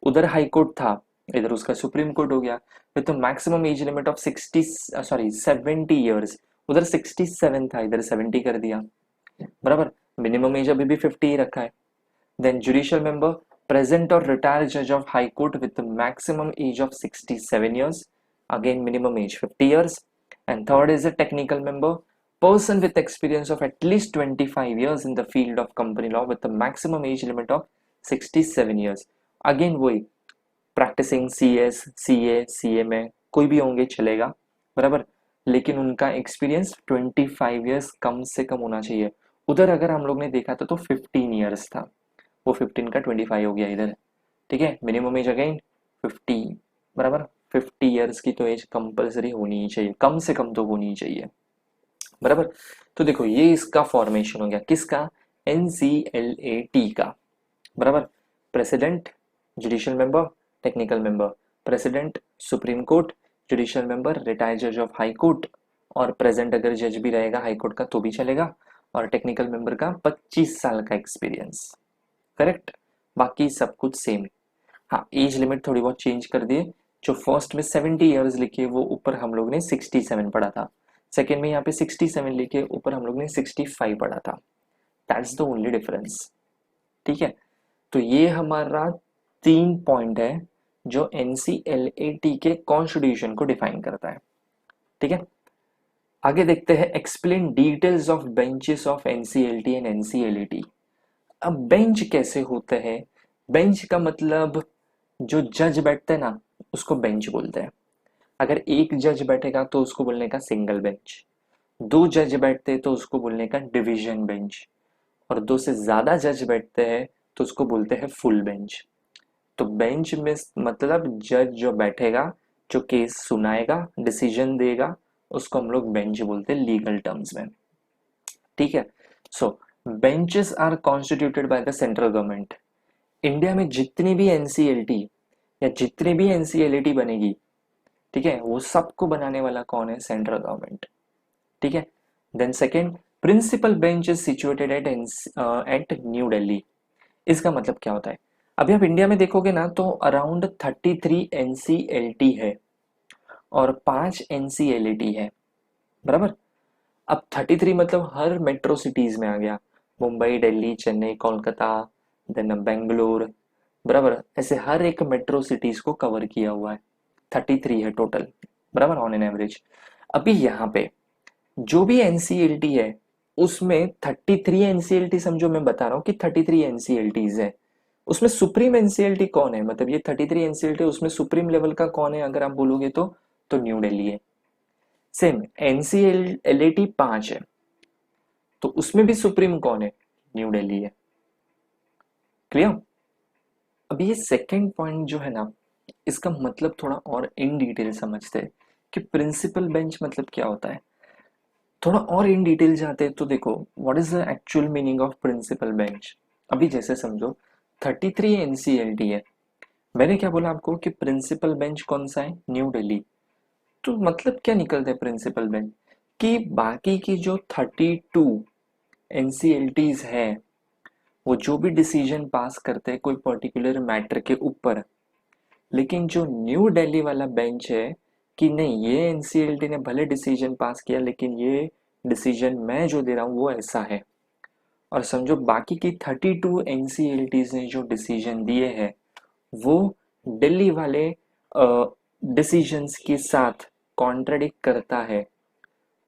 उधर हाई कोर्ट था, इधर उसका सुप्रीम कोर्ट हो गया। फिर तो maximum age limit of 70 years, उधर 67 था, इधर 70 कर दिया। बराबर। मिनिमम एज अभी भी 50 ही रखा है। देन जुडिशियल मेंबर, प्रेजेंट और रिटायर्ड जज of high court with maximum age of 67 years, again minimum age 50 years. And third is a technical member, person with experience of at least 25 years in the field of company law with a maximum age limit of 67 years. Again वही, practising CS, CA, CA में कोई भी होंगे चलेगा। बराबर। लेकिन उनका experience 25 years कम से कम होना चाहिए। उधर अगर हम लोग ने देखा था तो 15 ईयर्स था, वो 15 का 25 हो गया इधर। ठीक है। Minimum age again 50। बराबर। 50 ईयर्स की तो एज कंपलसरी होनी ही चाहिए, कम से कम तो होनी ही चाहिए। बराबर। तो देखो, ये इसका फॉर्मेशन हो गया, किसका? एनसीएलएटी का। बराबर। President, judicial member, technical member. President supreme court, judicial member retired जज ऑफ हाई कोर्ट, और प्रेजेंट अगर जज भी रहेगा हाई कोर्ट का तो भी चलेगा, और टेक्निकल मेंबर का 25 साल का एक्सपीरियंस। करेक्ट। बाकी सब कुछ सेम। हाँ, एज लिमिट थोड़ी बहुत चेंज कर दिए। जो फर्स्ट में 70 ईयर्स लिखे वो ऊपर हम लोग ने 67 पढ़ा था, सेकेंड में यहाँ पे 67 लिखे, ऊपर हम लोग ने 65 पढ़ा था। That's the only difference. ठीक है। तो ये हमारा 3 पॉइंट है जो एनसीएलएटी के कॉन्स्टिट्यूशन को डिफाइन करता है। ठीक है। आगे देखते हैं, explain details of benches of NCLT and NCLAT. अब बेंच कैसे होते हैं? बेंच का मतलब जो जज बैठते हैं ना, उसको बेंच बोलते हैं। अगर एक जज बैठेगा तो उसको बोलने का सिंगल बेंच, दो जज बैठते हैं तो उसको बोलने का डिवीजन बेंच, और दो से ज्यादा जज बैठते हैं तो उसको बोलते हैं फुल बेंच। तो बेंच में मतलब जज जो बैठेगा, जो केस सुनाएगा, डिसीजन देगा, उसको हम लोग बेंच बोलते हैं लीगल टर्म्स में। ठीक है। So benches are constituted by the central government. India में जितनी भी एनसीएलटी या जितनी भी एनसीएलटी बनेगी, ठीक है, वो सबको बनाने वाला कौन है? Central government. ठीक है। Then second, principal bench is situated at New Delhi. इसका मतलब क्या होता है? अभी आप इंडिया में देखोगे ना तो अराउंड 33 एनसीएलटी है और 5 एनसीएलटी है। बराबर। अब 33 मतलब हर मेट्रो सिटीज में आ गया, मुंबई, दिल्ली, चेन्नई, कोलकाता, देन बेंगलोर। बराबर। ऐसे हर एक मेट्रो सिटीज को कवर किया हुआ है। 33 है टोटल। बराबर, ऑन एन एवरेज। अभी यहाँ पे जो भी एनसीएलटी है उसमें 33 एनसीएलटी, समझो मैं बता रहा हूँ कि 33 एनसीएलटीज है, उसमें सुप्रीम एनसीएलटी कौन है? मतलब ये 33 एनसीएलटी उसमें सुप्रीम लेवल का कौन है अगर आप बोलोगे तो तो न्यू दिल्ली है। सेम एनसीएलटी 5 है, तो उसमें भी सुप्रीम कौन है? न्यू दिल्ली है। क्लियर? अब ये सेकंड पॉइंट जो है ना, इसका मतलब थोड़ा और इन डिटेल समझते हैं कि प्रिंसिपल बेंच मतलब क्या होता है। थोड़ा और इन डिटेल जाते हैं तो देखो, what is the actual meaning of principal bench. अभी जैसे समझो 33 एनसीएलटी है, मैंने क्या बोला आपको कि प्रिंसिपल बेंच कौन सा है? न्यू दिल्ली। तो मतलब क्या निकलता है प्रिंसिपल बेंच, कि बाकी की जो 32 एनसीएलटीज है, वो जो भी डिसीजन पास करते हैं कोई पर्टिकुलर मैटर के ऊपर, लेकिन जो न्यू दिल्ली वाला बेंच है कि नहीं, ये एनसीएलटी ने भले डिसीजन पास किया लेकिन ये डिसीजन मैं जो दे रहा हूँ वो ऐसा है। और समझो बाकी की 32 एनसीएलटीज ने जो डिसीजन दिए हैं वो दिल्ली वाले डिसीजंस के साथ कॉन्ट्रडिक्ट करता है,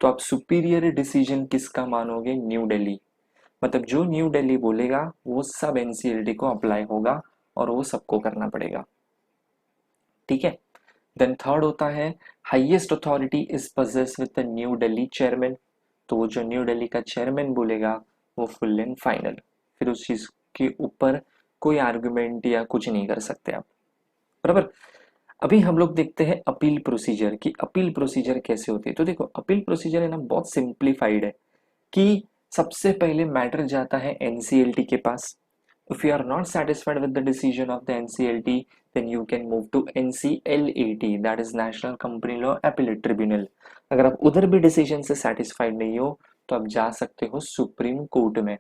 तो आप सुपीरियर डिसीजन किसका मानोगे? न्यू दिल्ली। मतलब जो न्यू दिल्ली बोलेगा वो सब एनसीएलटी को अप्लाई होगा और वो सबको करना पड़ेगा। ठीक है। देन थर्ड होता है highest authority is possessed with the new Delhi chairman. तो वो जो न्यू दिल्ली का चेयरमैन बोलेगा वो फुल एंड फाइनल, फिर उस चीज के ऊपर कोई आर्गुमेंट या कुछ नहीं कर सकते आप। बराबर। अभी हम लोग देखते हैं अपील प्रोसीजर की अपील प्रोसीजर कैसे होती है। तो देखो अपील प्रोसीजर है ना, बहुत सिंप्लीफाइड है कि सबसे पहले मैटर जाता है एनसीएलटी के पास। If you are not satisfied with the decision of the NCLT, then you can move to NCLAT, that is National Company Law Appellate Tribunal. अगर आप उधर भी डिसीजन से सेटिस्फाइड नहीं हो तो आप जा सकते हो सुप्रीम कोर्ट में।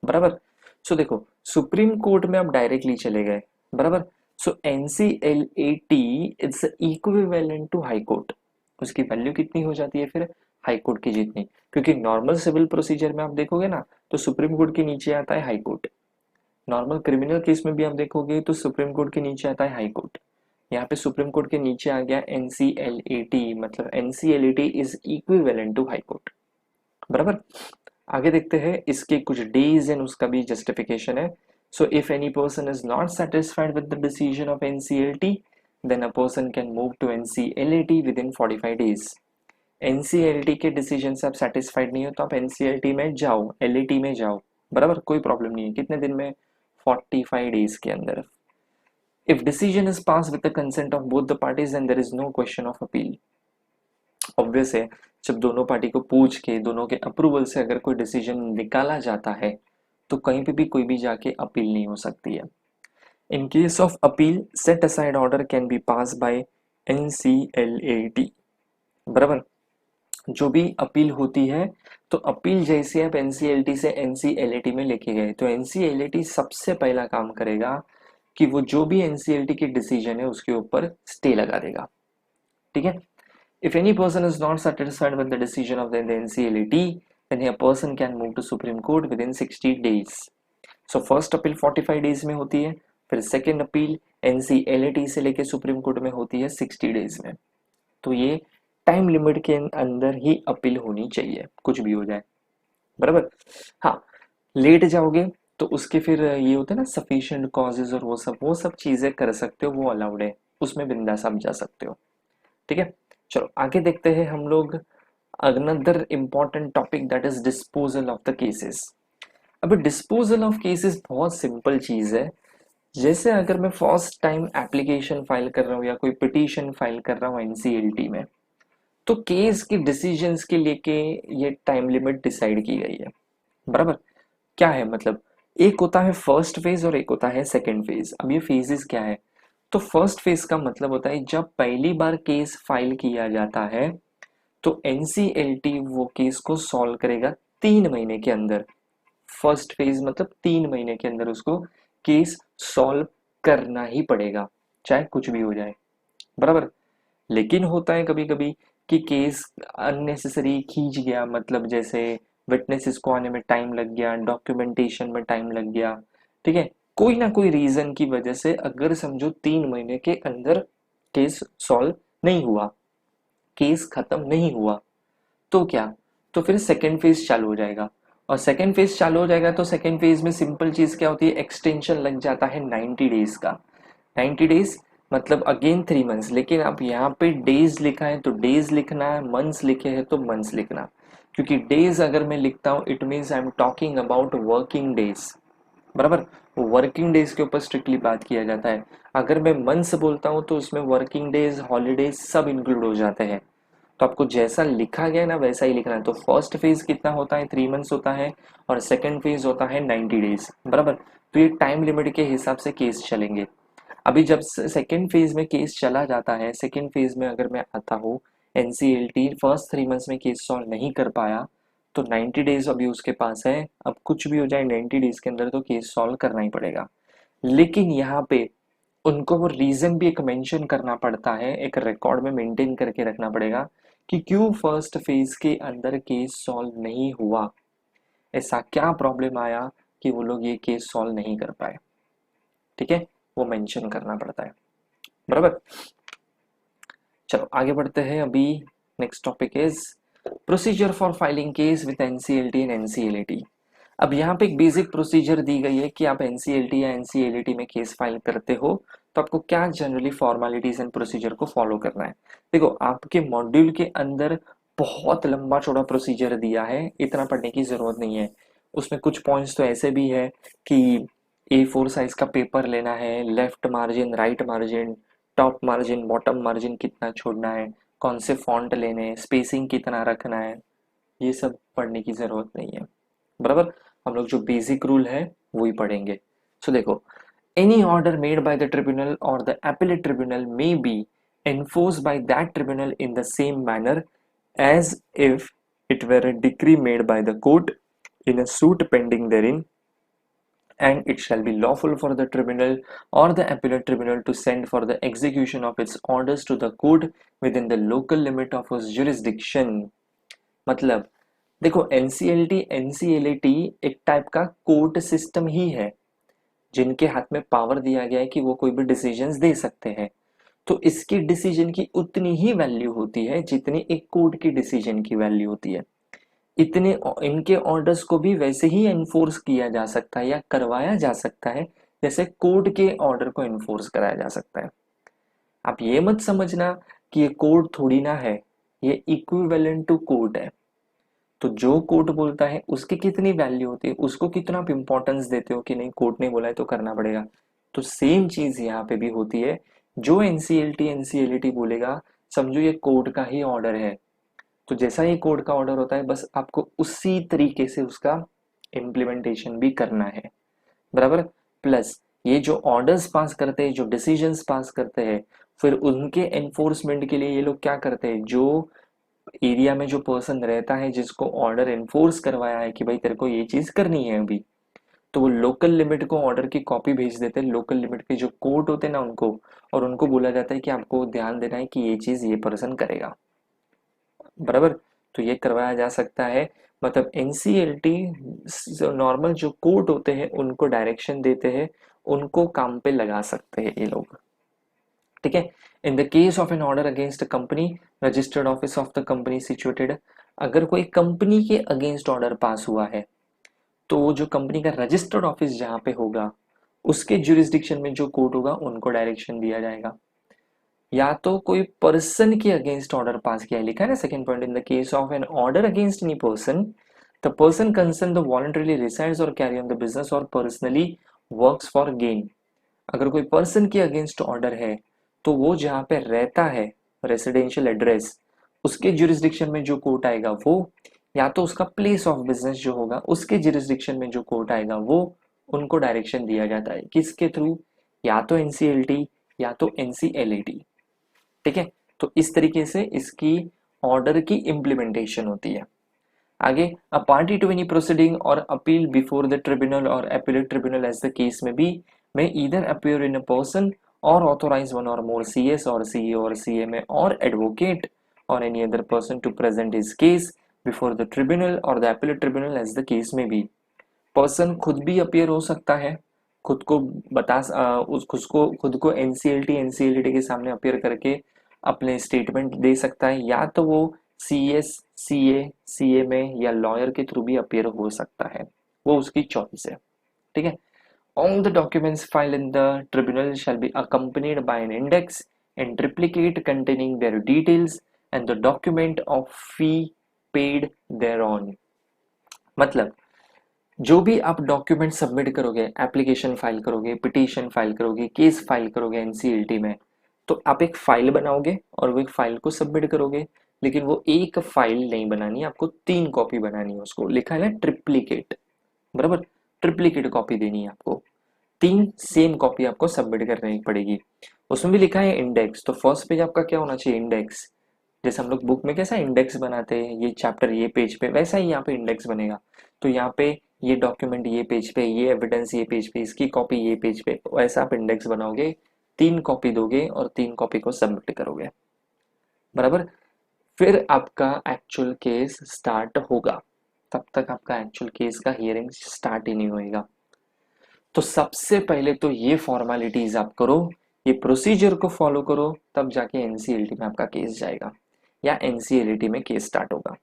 बराबर। सो देखो सुप्रीम कोर्ट में आप डायरेक्टली चले गए। बराबर। So NCLAT is equivalent to high court. उसकी वैल्यू कितनी हो जाती है फिर? हाई कोर्ट की जितनी। क्योंकि नॉर्मल सिविल प्रोसीजर में आप देखोगे ना तो सुप्रीम कोर्ट के नीचे आता है high court. Normal criminal case में भी आप देखोगे तो सुप्रीम कोर्ट के नीचे आता है हाई कोर्ट। यहाँ पे सुप्रीम कोर्ट के नीचे आ गया एनसीएलएटी, मतलब NCLAT is equivalent to high court. बराबर। आगे देखते हैं इसके कुछ डेज एंड उसका भी जस्टिफिकेशन है। So if any person is not satisfied with the decision of NCLT, then a person can move to NCLAT within 45 days. NCLT के डिसीजन से आप सेटिस्फाइड नहीं हो तो आप एनसीएलटी में जाओ, एलएटी में जाओ। बराबर, कोई प्रॉब्लम नहीं है। कितने दिन में? 45 डेज के अंदर। If decision is pass with the consent of both the parties and there is no question of appeal. Obvious है, जब दोनों पार्टी को पूछ के दोनों के अप्रूवल से अगर कोई डिसीजन निकाला जाता है तो कहीं पे भी कोई भी जाके अपील नहीं हो सकती है। In case of appeal, set aside order can be pass by NCLAT. बराबर। जो भी अपील होती है, तो अपील जैसे आप एनसीएलटी से एनसीएलएटी में लेके गए तो एनसीएलएटी सबसे पहला काम करेगा कि वो जो भी एनसीएलटी की डिसीजन है उसके ऊपर स्टे लगा देगा। ठीक है। If any person is not satisfied with the decision of the NCLAT, then a person can move to Supreme Court within 60 days. So first appeal 45 days में होती है, फिर second appeal NCLAT से लेके सुप्रीम कोर्ट में होती है 60 days में। तो ये टाइम लिमिट के अंदर ही अपील होनी चाहिए, कुछ भी हो जाए। बराबर। हाँ, लेट जाओगे तो उसके फिर ये होते हैं ना सफिशिएंट कॉजेज और वो सब चीजें कर सकते हो, वो अलाउड है, उसमें बिंदास आप जा सकते हो। ठीक है। चलो आगे देखते हैं हम लोग another important topic, that is disposal of the cases. अभी डिस्पोजल ऑफ केसेस बहुत सिंपल चीज है। जैसे अगर मैं फर्स्ट टाइम एप्लीकेशन फाइल कर रहा हूँ या कोई पिटीशन फाइल कर रहा हूँ एनसीएलटी में, तो केस की डिसीजंस के लेके ये टाइम लिमिट डिसाइड की गई है। बराबर। क्या है मतलब, एक होता है फर्स्ट फेज और एक होता है सेकंड फेज। अब ये फेजेस क्या है? तो फर्स्ट फेज का मतलब होता है जब पहली बार केस फाइल किया जाता है तो एनसीएलटी वो केस को सॉल्व करेगा 3 महीने के अंदर। फर्स्ट फेज मतलब 3 महीने के अंदर उसको केस सॉल्व करना ही पड़ेगा, चाहे कुछ भी हो जाए। बराबर। लेकिन होता है कभी कभी कि केस अननेसेसरी खींच गया, मतलब जैसे विटनेसेस को आने में टाइम लग गया, डॉक्यूमेंटेशन में टाइम लग गया। ठीक है। कोई ना कोई रीजन की वजह से अगर समझो 3 महीने के अंदर केस सॉल्व नहीं हुआ, केस खत्म नहीं हुआ, तो क्या? तो फिर सेकेंड फेज चालू हो जाएगा। और सेकेंड फेज चालू हो जाएगा तो सेकेंड फेज में सिंपल चीज क्या होती है, एक्सटेंशन लग जाता है 90 डेज का। 90 डेज मतलब अगेन 3 मंथ्स, लेकिन अब यहाँ पे डेज लिखा है तो डेज लिखना है, मंथ्स लिखे हैं तो मंथ्स लिखना, क्योंकि डेज अगर मैं लिखता हूँ it means I am talking about working days, बराबर। वर्किंग डेज के ऊपर स्ट्रिक्टली बात किया जाता है। अगर मैं मंथ्स बोलता हूँ तो उसमें वर्किंग डेज, हॉलीडेज सब इंक्लूड हो जाते हैं। तो आपको जैसा लिखा गया ना वैसा ही लिखना है। तो फर्स्ट फेज कितना होता है, 3 मंथ्स होता है, और सेकंड फेज होता है 90 डेज, बराबर। तो ये टाइम लिमिट के हिसाब से केस चलेंगे। अभी जब सेकेंड फेज में केस चला जाता है, सेकेंड फेज में अगर मैं आता हूँ, एनसीएलटी फर्स्ट 3 मंथ्स में केस सॉल्व नहीं कर पाया, तो 90 डेज अभी उसके पास है। अब कुछ भी हो जाए 90 डेज के अंदर तो केस सॉल्व करना ही पड़ेगा। लेकिन यहाँ पे उनको वो रीजन भी एक मेंशन करना पड़ता है, एक रिकॉर्ड में मेंटेन करके रखना पड़ेगा कि क्यों फर्स्ट फेज के अंदर केस सॉल्व नहीं हुआ, ऐसा क्या प्रॉब्लम आया कि वो लोग ये केस सॉल्व नहीं कर पाए। ठीक है, वो मेंशन करना पड़ता है, बराबर। चलो आगे बढ़ते हैं। अभी next topic is procedure for filing case with NCLT and NCLT. अब यहाँ पे एक बेसिक प्रोसीजर दी गई है कि आप एनसीएलटी या एनसीएलटी में केस फाइल करते हो तो आपको क्या जनरली फॉर्मेलिटीज एंड प्रोसीजर को फॉलो करना है। देखो आपके मॉड्यूल के अंदर बहुत लंबा चौड़ा प्रोसीजर दिया है, इतना पढ़ने की जरूरत नहीं है। उसमें कुछ पॉइंट्स तो ऐसे भी है कि A4 साइज का पेपर लेना है, left margin, right margin, top margin, bottom margin कितना छोड़ना है, कौन से फॉन्ट लेने हैं, स्पेसिंग कितना रखना है, ये सब पढ़ने की जरूरत नहीं है, बराबर। हम लोग जो बेसिक रूल है वही पढ़ेंगे। सो देखो, any order made by the tribunal और the appellate tribunal may be enforced by that tribunal in the same manner as if it were a decree made by the court in a suit pending therein, and it shall be lawful for the tribunal or the appellate tribunal to send for the execution of its orders to the court within the local limit of its jurisdiction। मतलब देखो, NCLT NCLT एक type का court system ही है, जिनके हाथ में power दिया गया है कि वो कोई भी डिसीजंस दे सकते हैं। तो इसकी डिसीजन की उतनी ही वैल्यू होती है जितनी एक कोर्ट की डिसीजन की वैल्यू होती है। इतने इनके ऑर्डर्स को भी वैसे ही एनफोर्स किया जा सकता है या करवाया जा सकता है जैसे कोर्ट के ऑर्डर को एनफोर्स कराया जा सकता है। आप ये मत समझना कि ये कोर्ट थोड़ी ना है, ये इक्विवेलेंट टू कोर्ट है। तो जो कोर्ट बोलता है उसकी कितनी वैल्यू होती है, उसको कितना आप इंपॉर्टेंस देते हो कि नहीं कोर्ट ने बोला है तो करना पड़ेगा। तो सेम चीज यहाँ पे भी होती है। जो एनसीएलटी एनसीएलटी बोलेगा, समझो ये कोर्ट का ही ऑर्डर है। तो जैसा ही कोर्ट का ऑर्डर होता है बस आपको उसी तरीके से उसका इम्प्लीमेंटेशन भी करना है, बराबर। प्लस ये जो ऑर्डर्स पास करते हैं, जो डिसीजंस पास करते हैं, फिर उनके एनफोर्समेंट के लिए ये लोग क्या करते हैं, जो एरिया में जो पर्सन रहता है जिसको ऑर्डर एनफोर्स करवाया है कि भाई तेरे को ये चीज करनी है अभी, तो वो लोकल लिमिट को ऑर्डर की कॉपी भेज देते हैं, लोकल लिमिट के जो कोर्ट होते हैं ना उनको, और उनको बोला जाता है कि आपको ध्यान देना है कि ये चीज ये पर्सन करेगा, बराबर। तो ये करवाया जा सकता है। मतलब एनसीएलटी नॉर्मल जो कोर्ट होते हैं उनको डायरेक्शन देते हैं, उनको काम पे लगा सकते हैं ये लोग। ठीक है। In the case of an order against a company, registered office of the company situated. अगर कोई कंपनी के अगेंस्ट ऑर्डर पास हुआ है तो वो जो कंपनी का रजिस्टर्ड ऑफिस जहां पे होगा उसके जुरिस्डिक्शन में जो कोर्ट होगा उनको डायरेक्शन दिया जाएगा। या तो कोई पर्सन के अगेंस्ट ऑर्डर पास किया है, लिखा है ना second point, in the case of an order against any person the person concern the voluntarily resides और कैरी ऑन द बिजनेस और पर्सनली वर्क्स फॉर गेन। अगर कोई पर्सन के अगेंस्ट ऑर्डर है तो वो जहाँ पे रहता है, रेसिडेंशियल एड्रेस, उसके जुरिस्डिक्शन में जो कोर्ट आएगा वो, या तो उसका प्लेस ऑफ बिजनेस जो होगा उसके जुरिस्डिक्शन में जो कोर्ट आएगा वो, उनको डायरेक्शन दिया जाता है किसके थ्रू, या तो एनसीएलटी या तो एनसीएलएटी। ठीक है। तो इस तरीके से इसकी ऑर्डर की इम्प्लीमेंटेशन होती है। आगे, a party to any proceeding और अपील बिफोर द ट्रिब्यूनल और appellate tribunal as the case may be may either appear in a person or authorize one or more CS or CA or CMA or advocate or any other person to present his case before the tribunal or the appellate tribunal as the case may be। Person खुद भी appear हो सकता है, खुद को खुद को NCLT NCLT के सामने अपीयर करके अपने स्टेटमेंट दे सकता है, या तो वो सीएस सीए सीए में या लॉयर के थ्रू भी अपीयर हो सकता है, वो उसकी चॉइस है। ठीक है। All the documents filed in the tribunal shall be accompanied by an index and triplicate containing their details and the document of fee paid thereon. मतलब जो भी आप डॉक्यूमेंट सबमिट करोगे, एप्लीकेशन फाइल करोगे, पिटीशन फाइल करोगे, case file करोगे NCLT में, तो आप एक फाइल बनाओगे और वो एक फाइल को सबमिट करोगे, लेकिन वो एक फाइल नहीं बनानी, आपको 3 कॉपी बनानी है। उसको लिखा है ना ट्रिप्लीकेट, बराबर, ट्रिप्लीकेट कॉपी देनी है आपको, 3 सेम कॉपी आपको सबमिट करनी पड़ेगी। उसमें भी लिखा है इंडेक्स, तो फर्स्ट पेज आपका क्या होना चाहिए, इंडेक्स। जैसे हम लोग बुक में कैसा इंडेक्स बनाते हैं, ये चैप्टर ये पेज पे, वैसा ही यहाँ पे इंडेक्स बनेगा। तो यहाँ पे ये डॉक्यूमेंट ये पेज पे, ये एविडेंस ये पेज पे, इसकी कॉपी ये पेज पे, वैसा आप इंडेक्स बनाओगे, 3 कॉपी दोगे और 3 कॉपी को सबमिट करोगे, बराबर। फिर आपका एक्चुअल केस स्टार्ट होगा, तब तक आपका एक्चुअल केस का हियरिंग स्टार्ट ही नहीं होएगा। तो सबसे पहले तो ये फॉर्मेलिटीज आप करो, ये प्रोसीजर को फॉलो करो, तब जाके एनसीएलटी में आपका केस जाएगा या एनसीएलटी में केस स्टार्ट होगा,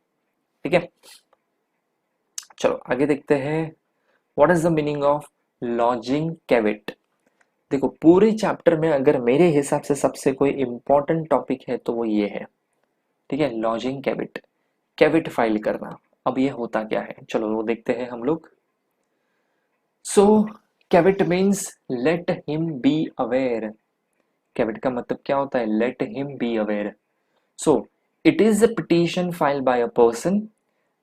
ठीक है। चलो आगे देखते हैं, what is the meaning of lodging caveat. देखो पूरे चैप्टर में अगर मेरे हिसाब से सबसे कोई इंपॉर्टेंट टॉपिक है तो वो ये है, ठीक है, लॉजिंग कैविट, कैविट फाइल करना। अब ये होता क्या है, चलो वो देखते हैं हम लोग। So caveat means let him be aware. Caveat का मतलब क्या होता है, let him be aware. So it is a petition file by a person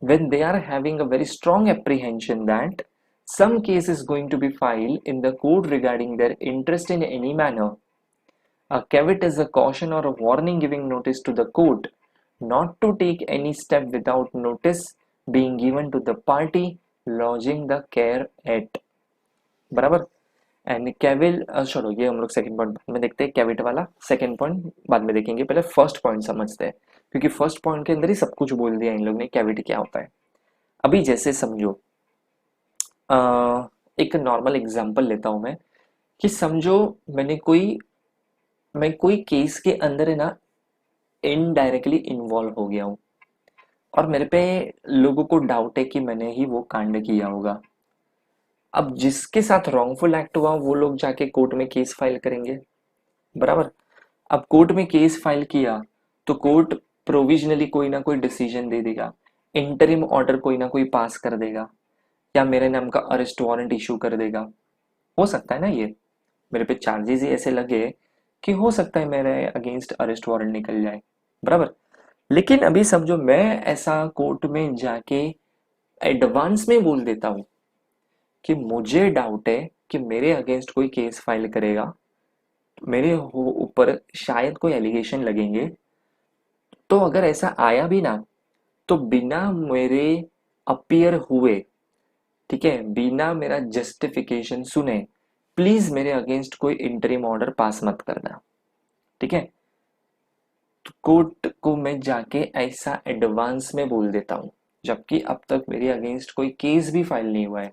when they are having a very strong apprehension that some case is going to be filed in the court regarding their interest in any manner. A caveat is a caution or a warning giving notice to the court not to take any step without notice being given to the party lodging the care at, बराबर। And Cavill, छोड़ो ये हम लोग second point बाद में देखते हैं, cavity वाला सेकंड पॉइंट बाद में देखेंगे, पहले फर्स्ट पॉइंट समझते हैं, क्योंकि फर्स्ट पॉइंट के अंदर ही सब कुछ बोल दिया इन लोग ने, कैविट क्या होता है। अभी जैसे समझो, एक नॉर्मल एग्जांपल लेता हूं मैं, कि समझो मैं कोई केस के अंदर है ना इनडायरेक्टली इन्वॉल्व हो गया हूँ और मेरे पे लोगों को डाउट है कि मैंने ही वो कांड किया होगा। अब जिसके साथ रॉन्गफुल एक्ट हुआ वो लोग जाके कोर्ट में केस फाइल करेंगे, बराबर। अब कोर्ट में केस फाइल किया तो कोर्ट प्रोविजनली कोई ना कोई डिसीजन दे देगा, इंटरिम ऑर्डर कोई ना कोई पास कर देगा, या मेरे नाम का अरेस्ट वारंट इशू कर देगा। हो सकता है ना, ये मेरे पे चार्जेस ही ऐसे लगे कि हो सकता है मेरे अगेंस्ट अरेस्ट वारंट निकल जाए, बराबर। लेकिन अभी समझो मैं ऐसा कोर्ट में जाके एडवांस में बोल देता हूँ कि मुझे डाउट है कि मेरे अगेंस्ट कोई केस फाइल करेगा, मेरे ऊपर शायद कोई एलिगेशन लगेंगे, तो अगर ऐसा आया भी ना तो बिना मेरे अपियर हुए, ठीक है, बिना मेरा जस्टिफिकेशन सुने प्लीज मेरे अगेंस्ट कोई इंटरिम ऑर्डर पास मत करना, ठीक है। तो कोर्ट को मैं जाके ऐसा एडवांस में बोल देता हूँ, जबकि अब तक मेरे अगेंस्ट कोई केस भी फाइल नहीं हुआ है।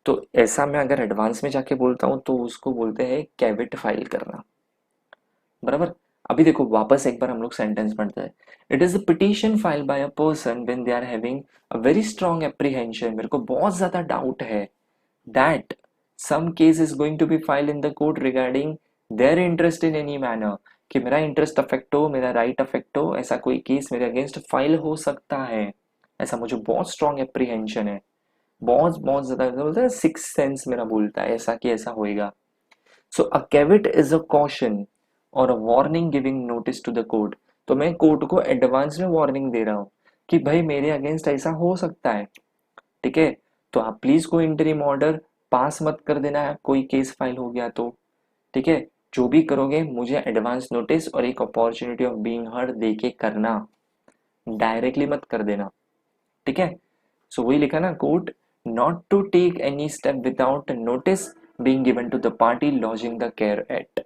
तो ऐसा मैं अगर एडवांस में जाके बोलता हूँ तो उसको बोलते हैं कैविट फाइल करना, बराबर। अभी देखो वापस एक बार हम लोग सेंटेंस पढ़ते हैं। It is a petition file by a person when they are having a very strong apprehension, मेरे को बहुत ज्यादा डाउट है, that some case is going to be file in the court regarding their interest in any manner, कि मेरा interest affect हो, मेरा right affect हो, ऐसा कोई केस मेरे अगेंस्ट फाइल हो सकता है, ऐसा मुझे बहुत स्ट्रांग एप्रीहेंशन है, बहुत बहुत ज्यादा बोलता है, सिक्स सेंस मेरा बोलता है ऐसा कि ऐसा होएगा। So a caveat is a caution और a warning giving notice to the court. तो मैं कोर्ट को एडवांस में वार्निंग दे रहा हूँ कि भाई मेरे अगेंस्ट ऐसा हो सकता है, ठीक है, तो आप प्लीज कोई इंटरिम ऑर्डर पास मत कर देना है, कोई केस फाइल हो गया तो, ठीक है। जो भी करोगे मुझे एडवांस नोटिस और एक opportunity of being heard they के करना, डायरेक्टली मत कर देना, ठीक है। सो वही लिखा ना, court not to take any step without notice being given to the party lodging the caveat,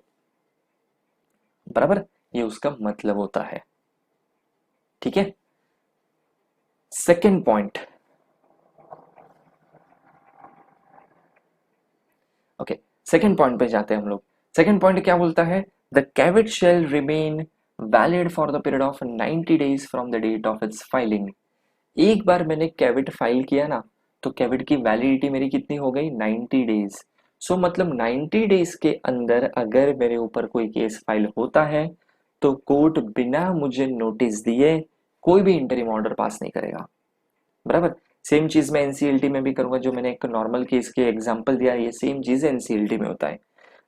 बराबर, ये उसका मतलब होता है, ठीक है। Second point, okay, second point पे जाते हैं हम लोग। सेकेंड पॉइंट क्या बोलता है, the caveat shall remain valid for the period of 90 days from the date of its filing. एक बार मैंने कैविट फाइल किया ना तो कैविट की वैलिडिटी मेरी कितनी हो गई, 90 डेज। सो मतलब 90 डेज के अंदर अगर मेरे ऊपर कोई केस फाइल होता है तो कोर्ट बिना मुझे नोटिस दिए कोई भी इंटरिम ऑर्डर पास नहीं करेगा। बराबर। सेम चीज मैं एनसीएलटी में भी करूंगा। जो मैंने एक नॉर्मल केस के एग्जांपल दिया, ये सेम चीज एनसीएलटी में होता है।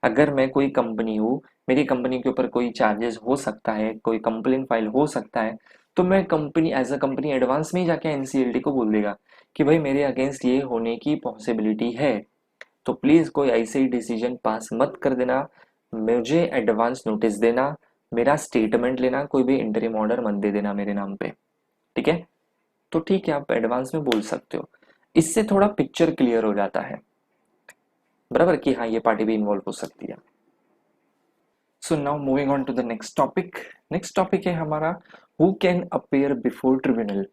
अगर मैं कोई कंपनी हूँ, मेरी कंपनी के ऊपर कोई चार्जेस हो सकता है, कोई कंप्लेन फाइल हो सकता है, तो मैं company as a company advance में ही जाके एनसीएलटी को बोल देगा कि भाई मेरे अगेंस्ट ये होने की पॉसिबिलिटी है, तो प्लीज कोई ऐसे ही डिसीजन पास मत कर देना, मुझे एडवांस नोटिस देना, मेरा स्टेटमेंट लेना, कोई भी इंटरिम ऑर्डर मत दे देना मेरे नाम पे। ठीक है। तो ठीक है, आप एडवांस में बोल सकते हो। इससे थोड़ा पिक्चर क्लियर हो जाता है। बराबर कि हाँ ये पार्टी भी इन्वॉल्व हो सकती है। So now moving on to the next topic. Next topic है हमारा who can appear before tribunal.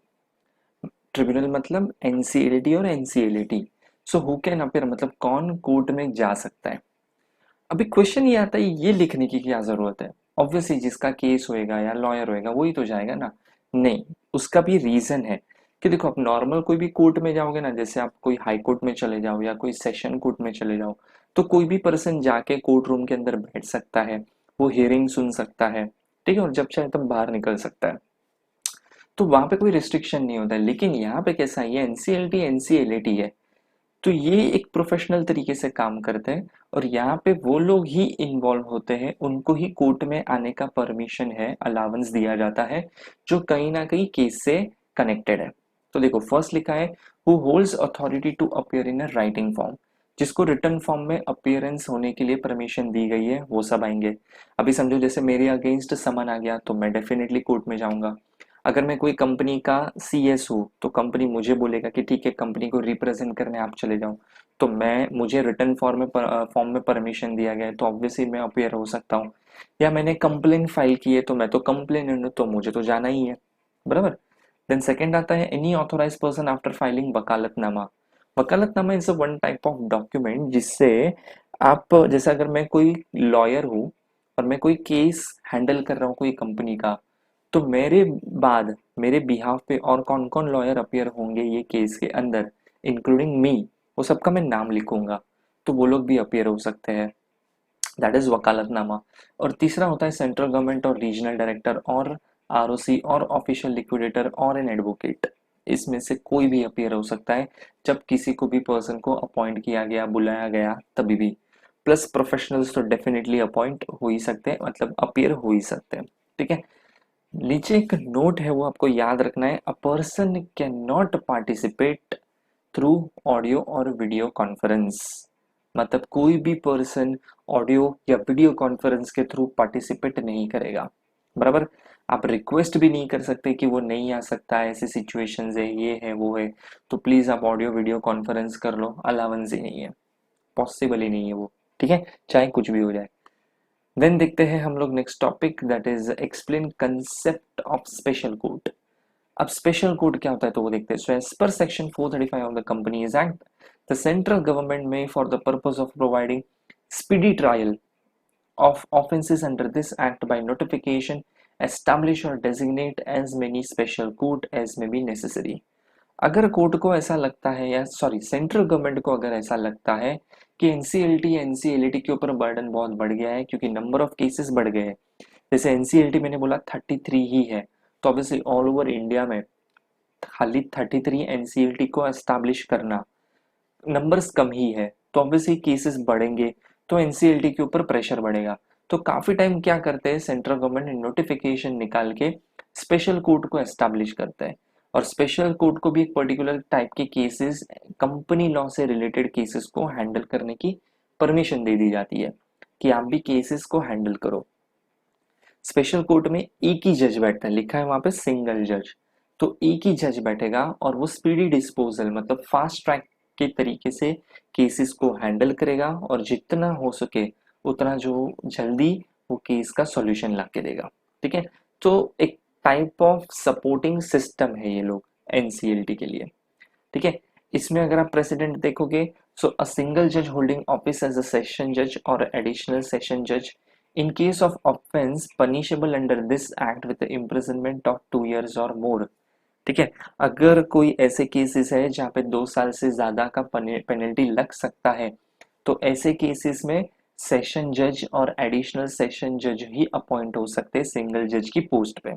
Tribunal मतलब एनसीएलटी और NCLT. So who can appear मतलब कौन कोर्ट में जा सकता है। अभी क्वेश्चन ये आता है, ये लिखने की क्या जरूरत है। ऑब्वियसली जिसका केस होएगा या लॉयर होएगा वही तो जाएगा ना। नहीं, उसका भी रीजन है कि देखो, आप नॉर्मल कोई भी कोर्ट में जाओगे ना, जैसे आप कोई हाई कोर्ट में चले जाओ या कोई सेशन कोर्ट में चले जाओ, तो कोई भी पर्सन जाके कोर्ट रूम के अंदर बैठ सकता है, वो हियरिंग सुन सकता है। ठीक है। और जब चाहे तब बाहर निकल सकता है, तो वहां पे कोई रिस्ट्रिक्शन नहीं होता है। लेकिन यहाँ पे कैसा है, ये एनसीएलटी एनसीएलटी है, तो ये एक प्रोफेशनल तरीके से काम करते हैं, और यहाँ पे वो लोग ही इन्वॉल्व होते हैं, उनको ही कोर्ट में आने का परमिशन है, अलाउंस दिया जाता है, जो कहीं ना कहीं केस से कनेक्टेड है। तो देखो, फर्स्ट लिखा है who holds authority to appear in a writing form. जिसको रिटर्न फॉर्म में अपीयरेंस होने के लिए परमिशन दी गई है वो सब आएंगे। अभी समझो जैसे मेरे अगेंस्ट समन आ गया तो मैं डेफिनेटली कोर्ट में जाऊंगा। अगर मैं कोई कंपनी का सीएस हूँ तो कंपनी मुझे बोलेगा कि ठीक है, कंपनी को रिप्रेजेंट करने आप चले जाओ, तो मैं मुझे रिटर्न फॉर्म में परमिशन दिया गया है, तो ऑब्वियसली मैं अपियर हो सकता हूँ। या मैंने कंप्लेन फाइल की है तो मैं तो कंप्लेनेंट हूँ, तो मुझे तो जाना ही है। बराबर। देन सेकंड आता है any authorise person after filing वकालतनामा। वकालतनामा is one type of document जिससे आप, जैसे अगर मैं कोई लॉयर हूँ और मैं कोई केस हैंडल कर रहा हूँ कोई कंपनी का, तो मेरे बाद मेरे बिहाफ पे और कौन कौन लॉयर अपीयर होंगे ये केस के अंदर, इंक्लूडिंग मी, वो सबका मैं नाम लिखूंगा, तो वो लोग भी अपीयर हो सकते हैं। दैट इज वकालतनामा। और तीसरा होता है सेंट्रल गवर्नमेंट और रीजनल डायरेक्टर और आरओसी और ऑफिशियल लिक्विडेटर और एन एडवोकेट। इसमें से कोई भी अपीयर हो सकता है जब किसी को भी पर्सन को अपॉइंट किया गया, बुलाया गया, तभी भी। प्लस प्रोफेशनल्स तो डेफिनेटली अपॉइंट हो ही सकते हैं, मतलब अपीयर हो ही सकते हैं। ठीक है। नीचे एक नोट है वो आपको याद रखना है, अ person can not participate through audio और वीडियो कॉन्फ्रेंस। मतलब कोई भी पर्सन ऑडियो या वीडियो कॉन्फ्रेंस के थ्रू पार्टिसिपेट नहीं करेगा। बराबर। आप रिक्वेस्ट भी नहीं कर सकते कि वो नहीं आ सकता है, ऐसी सिचुएशंस है, ये है वो है, तो प्लीज आप ऑडियो वीडियो कॉन्फ्रेंस कर लो, अलाउंस ही नहीं है, पॉसिबल ही नहीं है वो। ठीक है, चाहे कुछ भी हो जाए। देन देखते हैं हम लोग next topic, that is explain concept of special court. अब स्पेशल कोर्ट क्या होता है तो वो देखते हैं। So as per section 435 of the Companies Act, the central government may for the purpose of providing speedy trial of offences under this act by notification establish or designate as many special court as may be necessary। अगर court को ऐसा लगता है, या sorry central government को अगर ऐसा लगता है कि एनसीएलटी एनसीएलटी के ऊपर बर्डन बहुत बढ़ गया है क्योंकि नंबर ऑफ केसेस बढ़ गए हैं, जैसे एनसीएलटी मैंने बोला 33 ही है, तो ऑब्वियसली ऑल ओवर इंडिया में खाली 33 एनसीएलटी को एस्टैब्लिश करना, नंबर्स कम ही है, तो ऑब्वियसली केसेस बढ़ेंगे, तो एनसीएलटी के ऊपर प्रेशर बढ़ेगा। तो काफी टाइम क्या करते हैं, सेंट्रल गवर्नमेंट नोटिफिकेशन निकाल के स्पेशल कोर्ट को एस्टैब्लिश करता है, और स्पेशल कोर्ट को भी एक पर्टिकुलर टाइप के केसेस, कंपनी लॉ से रिलेटेड केसेस को हैंडल करने की परमिशन दे दी जाती है कि आप भी केसेस को हैंडल करो। स्पेशल कोर्ट में एक ही जज बैठता है, लिखा है वहां पे सिंगल जज, तो एक ही जज बैठेगा और वो स्पीडी डिस्पोजल मतलब फास्ट ट्रैक के तरीके से केसेस को हैंडल करेगा, और जितना हो सके उतना जो जल्दी वो केस का सॉल्यूशन ला के देगा। ठीक है। तो एक टाइप ऑफ सपोर्टिंग सिस्टम है ये लोग एनसीएलटी के लिए। ठीक है। इसमें अगर आप प्रेसिडेंट देखोगे, सो अ सिंगल जज holding office as a session जज और एडिशनल सेशन जज इन case of offence punishable under this act with imprisonment of 2 years और मोर। ठीक है। अगर कोई ऐसे केसेस है जहाँ पे 2 साल से ज्यादा का पेनल्टी लग सकता है, तो ऐसे केसेस में सेशन जज और एडिशनल सेशन जज ही अपॉइंट हो सकते हैं सिंगल जज की पोस्ट पे।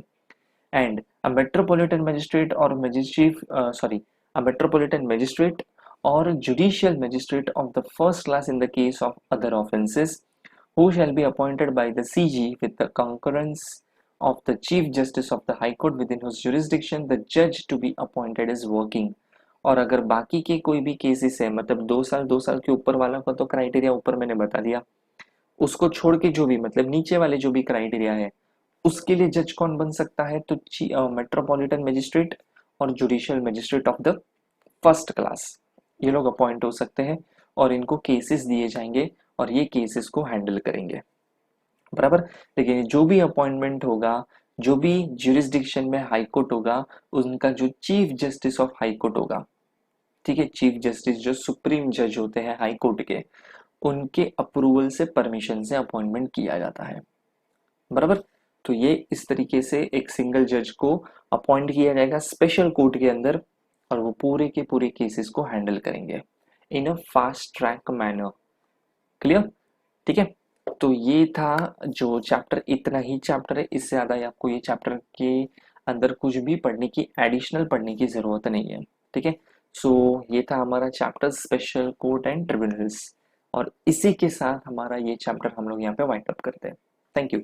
एंड अ मेट्रोपॉलिटन मजिस्ट्रेट और a metropolitan magistrate or judicial magistrate of the first class in the case of other offences who shall be appointed by the CG with the concurrence of the Chief Justice of the High Court within whose jurisdiction the judge to be appointed is working। और अगर बाकी के कोई भी cases है, मतलब 2 साल के ऊपर वाला का तो क्राइटेरिया ऊपर मैंने बता दिया, उसको छोड़ के जो भी मतलब नीचे वाले जो भी क्राइटेरिया है उसके लिए जज कौन बन सकता है, तो मेट्रोपॉलिटन मजिस्ट्रेट और judicial magistrate of the first class, ये लोग अपॉइंट हो सकते हैं और इनको केसेस दिए जाएंगे और ये केसेस को हैंडल करेंगे, बराबर। लेकिन जो भी अपॉइंटमेंट होगा, जो भी ज्यूरिसडिक्शन में हाई कोर्ट होगा, उनका जो chief justice of high court होगा, ठीक है, चीफ जस्टिस जो सुप्रीम जज होते हैं हाई कोर्ट के, उनके अप्रूवल से परमिशन से अपॉइंटमेंट किया जाता है, बराबर। तो ये इस तरीके से एक सिंगल जज को अपॉइंट किया जाएगा स्पेशल कोर्ट के अंदर और वो पूरे के पूरे केसेस को हैंडल करेंगे in a fast track manner. Clear? ठीक है। तो ये था जो चैप्टर, इतना ही चैप्टर है, इससे ज्यादा आपको ये चैप्टर के अंदर कुछ भी पढ़ने की, एडिशनल पढ़ने की जरूरत नहीं है। ठीक है। सो ये था हमारा chapter special court and tribunals और इसी के साथ हमारा ये चैप्टर हम लोग यहाँ पे वाइंड अप करते हैं। Thank you.